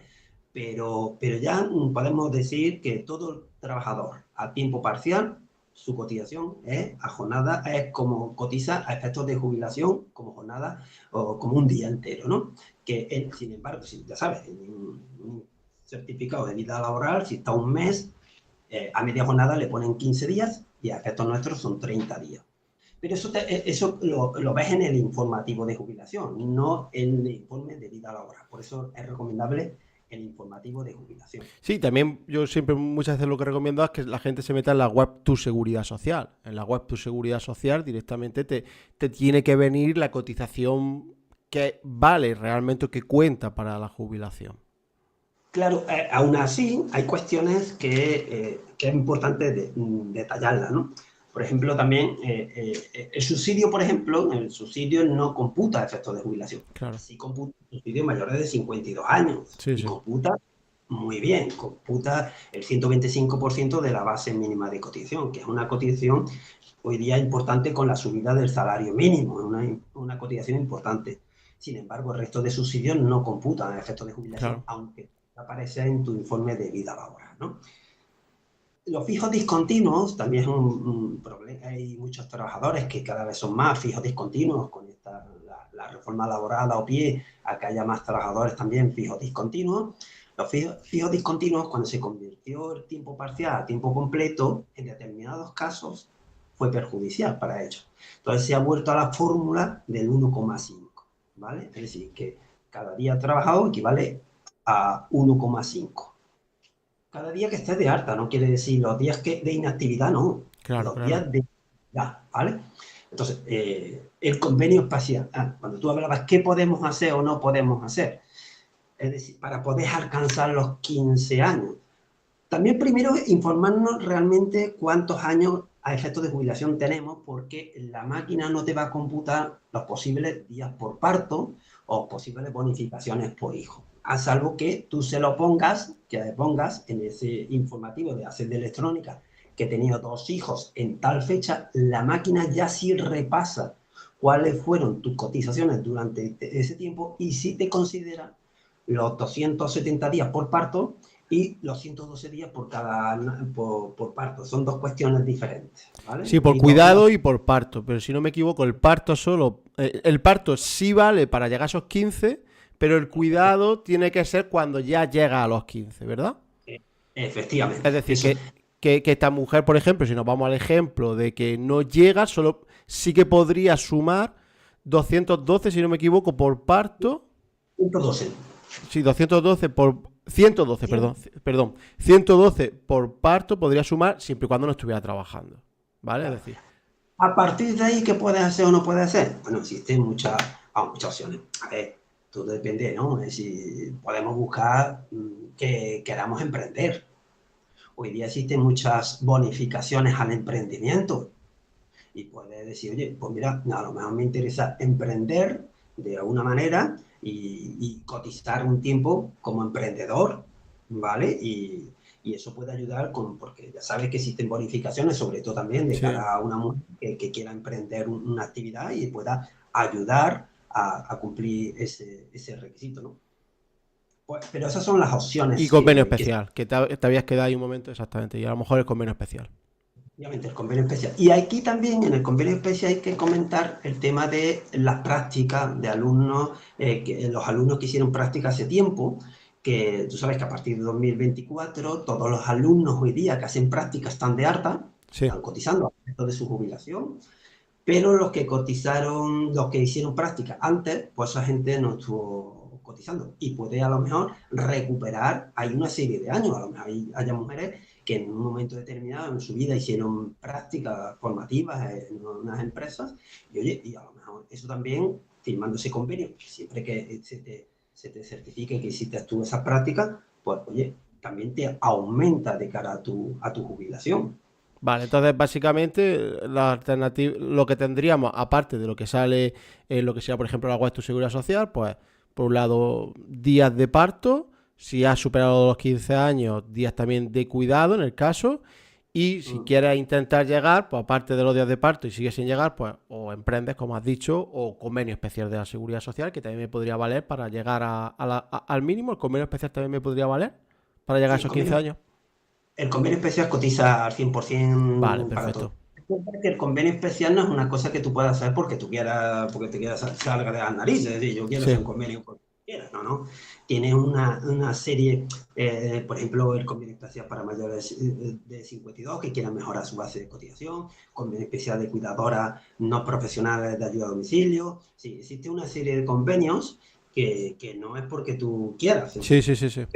Pero ya podemos decir que todo trabajador a tiempo parcial su cotización es a jornada, es como cotiza a efectos de jubilación, como jornada o como un día entero, ¿no? Que él, sin embargo, si ya sabes, en un certificado de vida laboral, si está un mes, a media jornada le ponen 15 días y a efectos nuestros son 30 días. Pero eso lo ves en el informativo de jubilación, no en el informe de vida laboral. Por eso es recomendable el informativo de jubilación. Sí, también yo siempre muchas veces lo que recomiendo es que la gente se meta en la web Tu Seguridad Social. En la web Tu Seguridad Social directamente te tiene que venir la cotización que vale realmente, que cuenta para la jubilación. Claro, aún así hay cuestiones que es importante detallarlas, ¿no? Por ejemplo, también el subsidio, por ejemplo, el subsidio no computa efectos de jubilación. Claro. Sí computa subsidios mayores de 52 años Sí, y sí. computa muy bien, computa el 125% de la base mínima de cotización, que es una cotización hoy día importante con la subida del salario mínimo, es una cotización importante. Sin embargo, el resto de subsidios no computan efectos de jubilación, Claro. aunque aparece en tu informe de vida laboral, ¿no? Los fijos discontinuos también es un problema. Hay muchos trabajadores que cada vez son más fijos discontinuos con la reforma laboral a pie a que haya más trabajadores también fijos discontinuos. Los fijos discontinuos, cuando se convirtió el tiempo parcial a tiempo completo, en determinados casos fue perjudicial para ellos. Entonces se ha vuelto a la fórmula del 1,5, ¿vale? Es decir, que cada día trabajado equivale a 1,5. Cada día que estés de alta, no quiere decir los días de inactividad, no, Claro, los claro. días de actividad, ¿vale? Entonces, el convenio espacial, cuando tú hablabas qué podemos hacer o no podemos hacer, es decir, para poder alcanzar los 15 años. También primero informarnos realmente cuántos años a efectos de jubilación tenemos, porque la máquina no te va a computar los posibles días por parto o posibles bonificaciones por hijo, a salvo que tú se lo pongas, que pongas en ese informativo de hacer de electrónica que he tenido 2 hijos en tal fecha, la máquina ya sí repasa cuáles fueron tus cotizaciones durante ese tiempo y sí te considera los 270 días por parto y los 112 días por parto. Son dos cuestiones diferentes, ¿vale? Sí, por Y no, cuidado y por parto, pero si no me equivoco, el parto solo, el parto sí vale para llegar a esos 15, pero el cuidado tiene que ser cuando ya llega a los 15, ¿verdad? Es efectivamente. decir, Eso, que esta mujer, por ejemplo, si nos vamos al ejemplo de que no llega, solo sí que podría sumar 212, si no me equivoco, por parto. 112. Sí, 212 por 112, perdón, 112 por parto podría sumar siempre y cuando no estuviera trabajando, ¿vale? Es Claro. decir, A partir de ahí, ¿qué puedes hacer o no puedes hacer? Bueno, existen muchas opciones. A ver, todo depende, ¿no? Es decir, podemos buscar que queramos emprender. Hoy día existen muchas bonificaciones al emprendimiento. Y puedes decir, oye, pues mira, a lo mejor me interesa emprender de alguna manera y cotizar un tiempo como emprendedor, ¿vale? Y eso puede ayudar porque ya sabes que existen bonificaciones, sobre todo también de sí. cara a una mujer que quiera emprender una actividad y pueda ayudar a cumplir ese requisito, ¿no? Pues, pero esas son las Y opciones convenio que especial, que te habías quedado ahí un momento exactamente, y a lo mejor el convenio especial. obviamente, el convenio especial. Y aquí también en el convenio especial hay que comentar el tema de las prácticas de alumnos, los alumnos que hicieron práctica hace tiempo, que tú sabes que a partir de 2024 todos los alumnos hoy día que hacen práctica están de alta, Sí. están cotizando a efectos de su jubilación, pero los que cotizaron, los que hicieron práctica antes, pues esa gente no estuvo cotizando y puede a lo mejor recuperar, hay una serie de años, a lo mejor haya mujeres que en un momento determinado en su vida hicieron prácticas formativas en unas empresas y oye, y a lo mejor eso también, firmando ese convenio, siempre que se te certifique que hiciste tú esas prácticas, pues oye, también te aumenta de cara a tu jubilación. Vale, entonces básicamente la alternativa, lo que tendríamos, aparte de lo que sale en lo que sea, por ejemplo, la web de tu seguridad social, pues por un lado, días de parto, si has superado los 15 años, días también de cuidado en el caso, y si quieres intentar llegar, pues aparte de los días de parto y sigues sin llegar, pues o emprendes, como has dicho, o convenio especial de la seguridad social, que también me podría valer para llegar al mínimo, el convenio especial también me podría valer para llegar a Sí, el esos 15 convenio años. El convenio especial cotiza al Vale, 100% para todo. perfecto. Recuerda que el convenio especial no es una cosa que tú puedas hacer porque tú quieras, porque te quieras salga de las narices, es decir, yo quiero hacer Sí, un convenio porque quiera, no, no. Tiene una serie, por ejemplo, el convenio especial para mayores de 52 que quieran mejorar su base de cotización, convenio especial de cuidadoras no profesionales de ayuda a domicilio. Sí, existe una serie de convenios que no es porque tú quieras, sí, sí, sí, sí.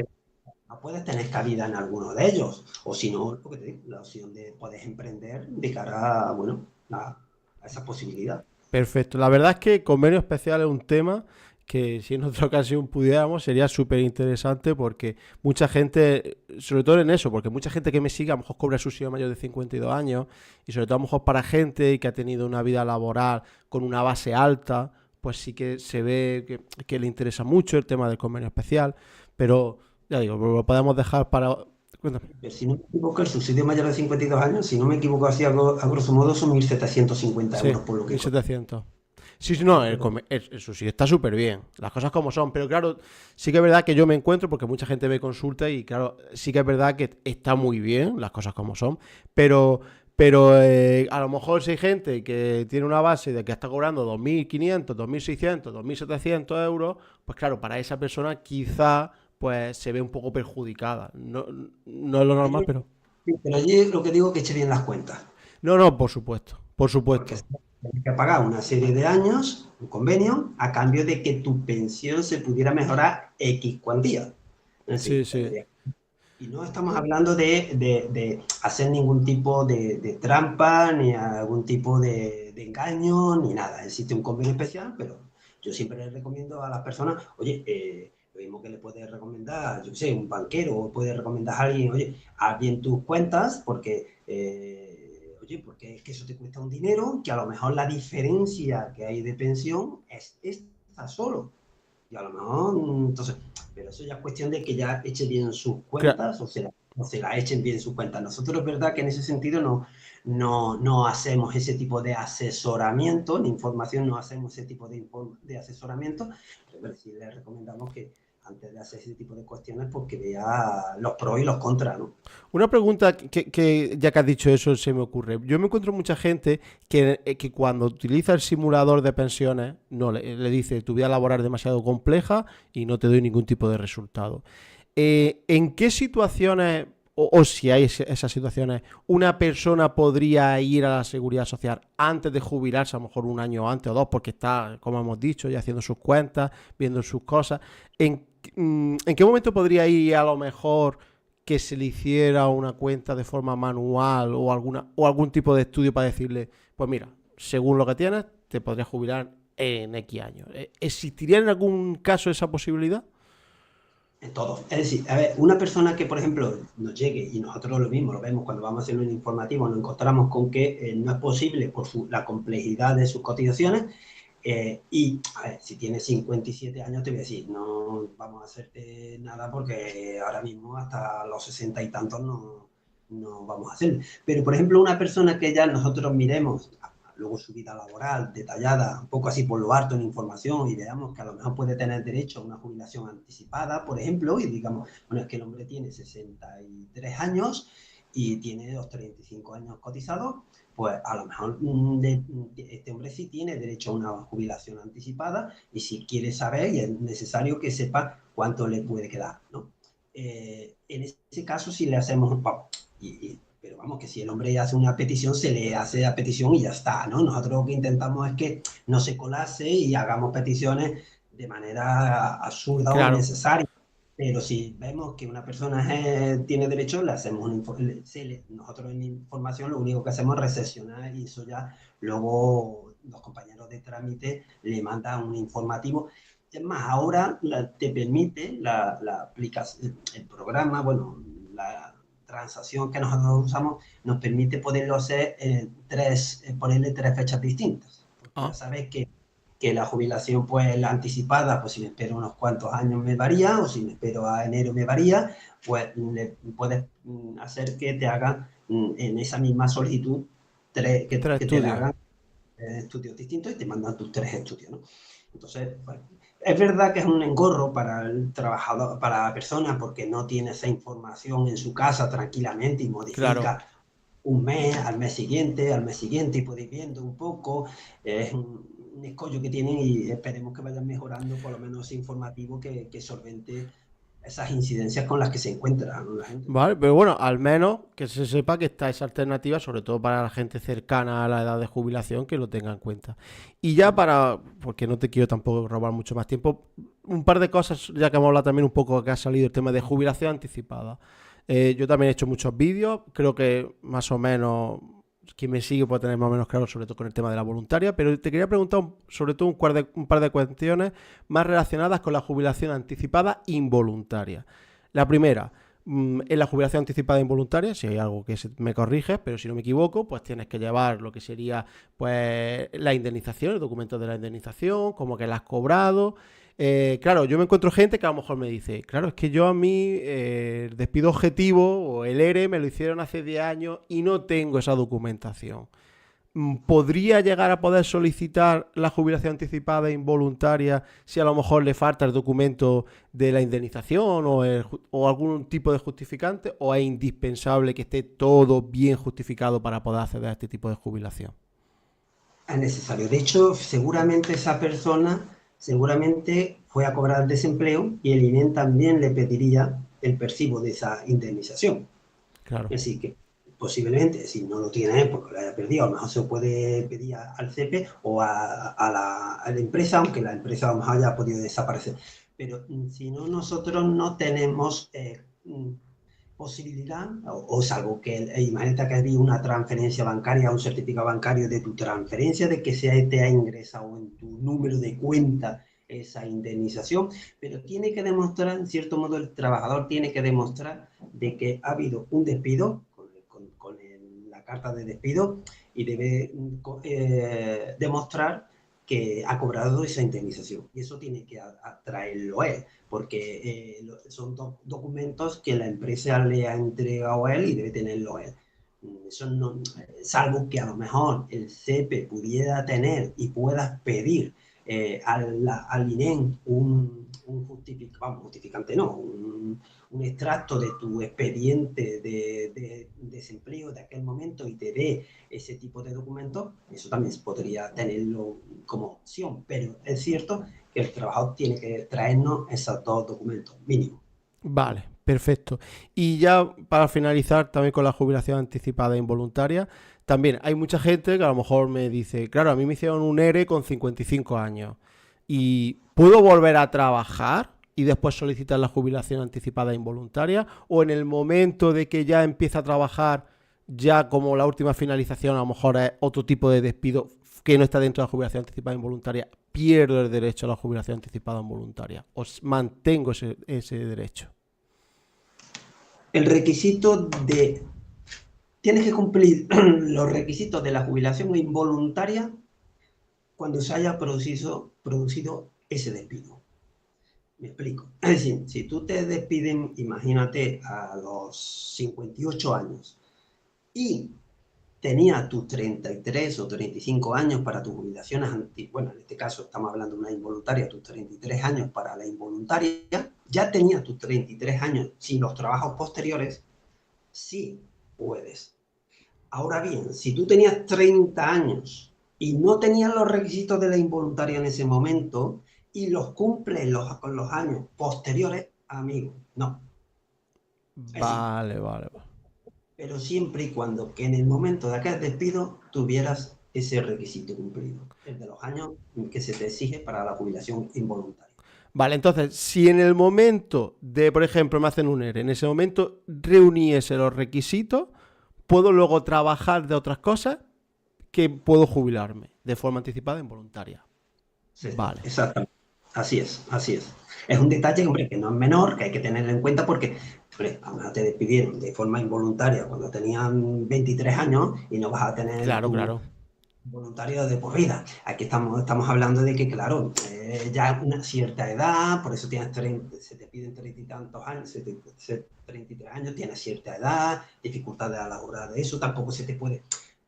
no puedes tener cabida en alguno de ellos. O si no, lo que te digo, la opción de poder emprender de cara a, bueno, a esa posibilidad. Perfecto. La verdad es que convenio especial es un tema que si en otra ocasión pudiéramos sería súper interesante porque mucha gente, sobre todo en eso, porque mucha gente que me sigue a lo mejor cobra subsidio mayor de 52 años y sobre todo a lo mejor para gente que ha tenido una vida laboral con una base alta, pues sí que se ve que le interesa mucho el tema del convenio especial, pero ya digo, lo podemos dejar para... Cuéntame. Pero si no me equivoco, el subsidio mayor de 52 años, si no me equivoco, así a grosso modo son 1.750 Sí, euros por lo que 1700. Sí, sí, no, pero eso sí, está súper bien. Las cosas como son. Pero claro, sí que es verdad que yo me encuentro, porque mucha gente me consulta y claro, sí que es verdad que está muy bien las cosas como son. Pero, pero a lo mejor si hay gente que tiene una base de que está cobrando 2.500, 2.600, 2.700 euros, pues claro, para esa persona quizá pues se ve un poco perjudicada. No, no es lo normal, allí, pero... pero allí lo que digo es que eche bien las cuentas. No, no, por supuesto, por Porque supuesto. tienes que pagar una serie de años, un convenio, a cambio de que tu pensión se pudiera mejorar X cuantía. Es Sí, decir, sí. y no estamos hablando de hacer ningún tipo de trampa, ni algún tipo de engaño, ni nada. Existe un convenio especial, pero yo siempre les recomiendo a las personas, oye, lo mismo que le puedes recomendar, yo qué sé, un banquero, o puedes recomendar a alguien, oye, haz bien tus cuentas, porque, oye, porque es que eso te cuesta un dinero, que a lo mejor la diferencia que hay de pensión es esta solo. Y a lo mejor, entonces, pero eso ya es cuestión de que ya eche bien sus Cla- cuentas o se la echen bien sus cuentas. Nosotros es verdad que en ese sentido no hacemos ese tipo de asesoramiento, ni información, no hacemos ese tipo de asesoramiento, pero sí les recomendamos que antes de hacer ese tipo de cuestiones, pues que vea los pros y los contras, ¿no? Una pregunta que ya que has dicho eso se me ocurre. Yo me encuentro mucha gente que cuando utiliza el simulador de pensiones no le dice tu vida laboral es demasiado compleja y no te doy ningún tipo de resultado. ¿En qué situaciones, o si hay esas situaciones, una persona podría ir a la seguridad social antes de jubilarse, a lo mejor un año antes o dos, porque está, como hemos dicho, ya haciendo sus cuentas, viendo sus cosas? ¿En qué momento podría ir a lo mejor que se le hiciera una cuenta de forma manual o algún tipo de estudio para decirle, pues mira, según lo que tienes, te podrías jubilar en X años? ¿Existiría en algún caso esa posibilidad? En todo. Es decir, a ver, una persona que, por ejemplo, nos llegue y nosotros lo mismo lo vemos cuando vamos a hacer un informativo, nos encontramos con que no es posible por la complejidad de sus cotizaciones. Y a ver, si tienes 57 años, te voy a decir, no vamos a hacerte nada porque ahora mismo hasta los 60 y tantos no vamos a hacer. Pero, por ejemplo, una persona que ya nosotros miremos luego su vida laboral detallada, un poco así por lo harto en información y veamos que a lo mejor puede tener derecho a una jubilación anticipada, por ejemplo, y digamos, bueno, es que el hombre tiene 63 años y tiene los 35 años cotizados, pues a lo mejor este hombre sí tiene derecho a una jubilación anticipada y si quiere saber, y es necesario que sepa cuánto le puede quedar, ¿no? En ese caso, si le hacemos, pero vamos, que si el hombre hace una petición, se le hace la petición y ya está, ¿no? Nosotros lo que intentamos es que no se colase y hagamos peticiones de manera absurda o Claro, innecesaria. Pero si vemos que una persona tiene derecho, le hacemos nosotros en información lo único que hacemos es recepcionar y eso ya luego los compañeros de trámite le mandan un informativo. Es más, ahora te permite la aplicación, el programa, bueno, la transacción que nosotros usamos nos permite poderlo hacer ponerle tres fechas distintas. Porque ya ah, sabes que la jubilación, pues la anticipada, pues si me espero unos cuantos años me varía, o si me espero a enero me varía, pues le puedes hacer que te hagan en esa misma solicitud tres que te la estudios. hagan estudios distintos y te mandan tus tres estudios, ¿no? Entonces, bueno, es verdad que es un engorro para el trabajador, para la persona, porque no tiene esa información en su casa tranquilamente y Claro. modifica un mes, al mes siguiente, y puede ir viendo un poco. Es un escollo que tienen y esperemos que vayan mejorando, por lo menos ese informativo que solvente esas incidencias con las que se encuentra, ¿no?, la gente. Vale, pero bueno, al menos que se sepa que está esa alternativa, sobre todo para la gente cercana a la edad de jubilación, que lo tenga en cuenta. Y ya para, porque no te quiero tampoco robar mucho más tiempo, un par de cosas, ya que hemos hablado también un poco que ha salido el tema de jubilación anticipada. Yo también he hecho muchos vídeos, creo que más o menos quien me sigue puede tener más o menos claro, sobre todo con el tema de la voluntaria, pero te quería preguntar sobre todo un par de cuestiones más relacionadas con la jubilación anticipada involuntaria. La primera, en la jubilación anticipada involuntaria, si hay algo que me corriges, pero si no me equivoco, pues tienes que llevar lo que sería pues la indemnización, el documento de la indemnización, como que la has cobrado. Claro, yo me encuentro gente que a lo mejor me dice, claro, es que yo a mí el despido objetivo o el ERE me lo hicieron hace 10 años y no tengo esa documentación. ¿Podría llegar a poder solicitar la jubilación anticipada involuntaria si a lo mejor le falta el documento de la indemnización o algún tipo de justificante? ¿O es indispensable que esté todo bien justificado para poder acceder a este tipo de jubilación? Es necesario. De hecho, seguramente esa persona seguramente fue a cobrar desempleo y el INEM también le pediría el percibo de esa indemnización. Claro. Así que posiblemente, si no lo tiene porque lo haya perdido, a lo mejor se puede pedir al CEPE o a la empresa, aunque la empresa a lo mejor haya podido desaparecer. Pero si no, nosotros no tenemos posibilidad, o salvo que, imagínate que había una transferencia bancaria, un certificado bancario de tu transferencia, de que te ha ingresado en tu número de cuenta esa indemnización, pero tiene que demostrar, en cierto modo, el trabajador tiene que demostrar de que ha habido un despido con la carta de despido y debe demostrar que ha cobrado esa indemnización. Y eso tiene que traerlo él, porque son documentos que la empresa le ha entregado a él y debe tenerlo él. Eso no, salvo que a lo mejor el CEPE pudiera tener y puedas pedir al INEM un justificante, no, un extracto de tu expediente de desempleo de aquel momento y te dé ese tipo de documentos, eso también podría tenerlo como opción, pero es cierto que el trabajador tiene que traernos esos dos documentos mínimos. Vale, perfecto. Y ya para finalizar también con la jubilación anticipada involuntaria, también hay mucha gente que a lo mejor me dice, claro, a mí me hicieron un ERE con 55 años y ¿puedo volver a trabajar y después solicitar la jubilación anticipada involuntaria? ¿O en el momento de que ya empieza a trabajar, ya como la última finalización a lo mejor es otro tipo de despido que no está dentro de la jubilación anticipada involuntaria, pierdo el derecho a la jubilación anticipada involuntaria? ¿O mantengo ese derecho? El requisito de... Tienes que cumplir los requisitos de la jubilación involuntaria cuando se haya producido ese despido. Me explico. Es decir, si tú te despiden, imagínate, a los 58 años y tenía tus 33 o 35 años para tus jubilaciones, bueno, en este caso estamos hablando de una involuntaria, tus 33 años para la involuntaria, ya tenías tus 33 años sin los trabajos posteriores, sí puedes. Ahora bien, si tú tenías 30 años y no tenías los requisitos de la involuntaria en ese momento y los cumples con los años posteriores, amigo, no. Es decir, Vale, vale, vale. pero siempre y cuando que en el momento de aquel despido tuvieras ese requisito cumplido, el de los años que se te exige para la jubilación involuntaria. Vale, entonces, si en el momento de, por ejemplo, me hacen un ERE, en ese momento reuniese los requisitos, puedo luego trabajar de otras cosas que puedo jubilarme de forma anticipada e involuntaria. Sí, Vale. exactamente. Así es, así es. Es un detalle, hombre, que no es menor, que hay que tenerlo en cuenta porque, hombre, a lo mejor te despidieron de forma involuntaria cuando tenían 23 años y no vas a tener Claro, tu claro. voluntario de por vida. Aquí estamos hablando de que, claro, ya una cierta edad, por eso tienes 30, se te piden 30 y tantos años, 33 años, tienes cierta edad, dificultades a la hora de eso, tampoco se te puede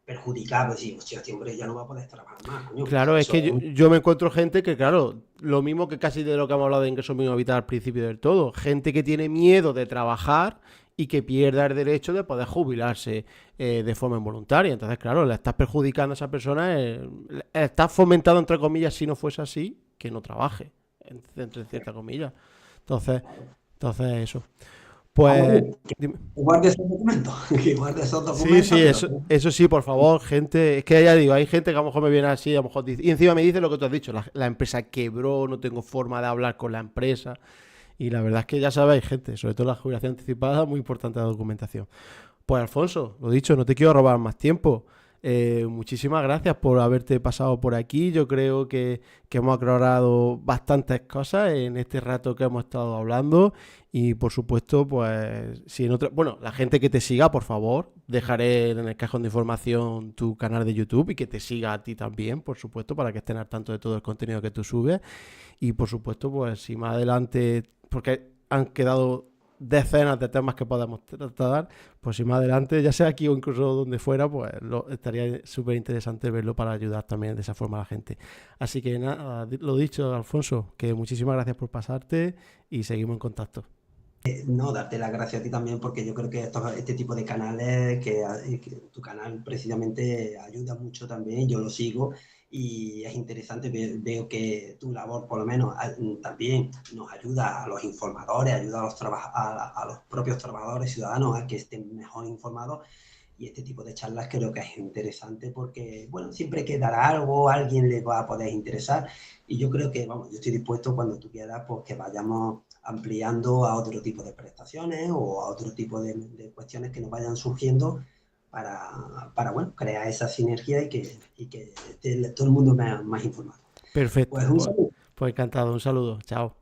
perjudicado, decir, hostia, este hombre ya no va a poder trabajar más, coño. Claro, es Eso que es yo me encuentro gente que, claro, lo mismo que casi de lo que hemos hablado de ingreso mínimo vital al principio del todo, gente que tiene miedo de trabajar y que pierda el derecho de poder jubilarse de forma involuntaria. Entonces, claro, le estás perjudicando a esa persona, le estás fomentando, entre comillas, si no fuese así, que no trabaje, entre ciertas comillas. Entonces, entonces eso. Pues, Vamos, que dime. guarde esos documentos, que guarde esos Sí, documentos, sí, que eso sí, por favor, gente. Es que ya digo, hay gente que a lo mejor me viene así, a lo mejor dice, y encima me dice lo que tú has dicho, la empresa quebró, no tengo forma de hablar con la empresa. Y la verdad es que ya sabéis, gente, sobre todo la jubilación anticipada, muy importante la documentación. Pues Alfonso, lo dicho, no te quiero robar más tiempo. Muchísimas gracias por haberte pasado por aquí. Yo creo que hemos aclarado bastantes cosas en este rato que hemos estado hablando. Y por supuesto, pues, si en otra. Bueno, la gente que te siga, por favor, dejaré en el cajón de información tu canal de YouTube y que te siga a ti también, por supuesto, para que estén al tanto de todo el contenido que tú subes. Y por supuesto, pues, si más adelante. Porque han quedado decenas de temas que podemos tratar, pues si más adelante, ya sea aquí o incluso donde fuera, pues estaría súper interesante verlo para ayudar también de esa forma a la gente. Así que nada, lo dicho, Alfonso, que muchísimas gracias por pasarte y seguimos en contacto. no, darte las gracias a ti también, porque yo creo que este tipo de canales, que tu canal precisamente ayuda mucho también, yo lo sigo y es interesante, veo que tu labor por lo menos también nos ayuda a los informadores, ayuda a a los propios trabajadores ciudadanos a que estén mejor informados y este tipo de charlas creo que es interesante porque, bueno, siempre quedará algo, a alguien le va a poder interesar y yo creo que, vamos, yo estoy dispuesto cuando tú quieras, pues que vayamos ampliando a otro tipo de prestaciones o a otro tipo de cuestiones que nos vayan surgiendo bueno, crear esa sinergia y que esté todo el mundo más informado. Perfecto, Pues un pues, saludo. pues encantado, un saludo, chao.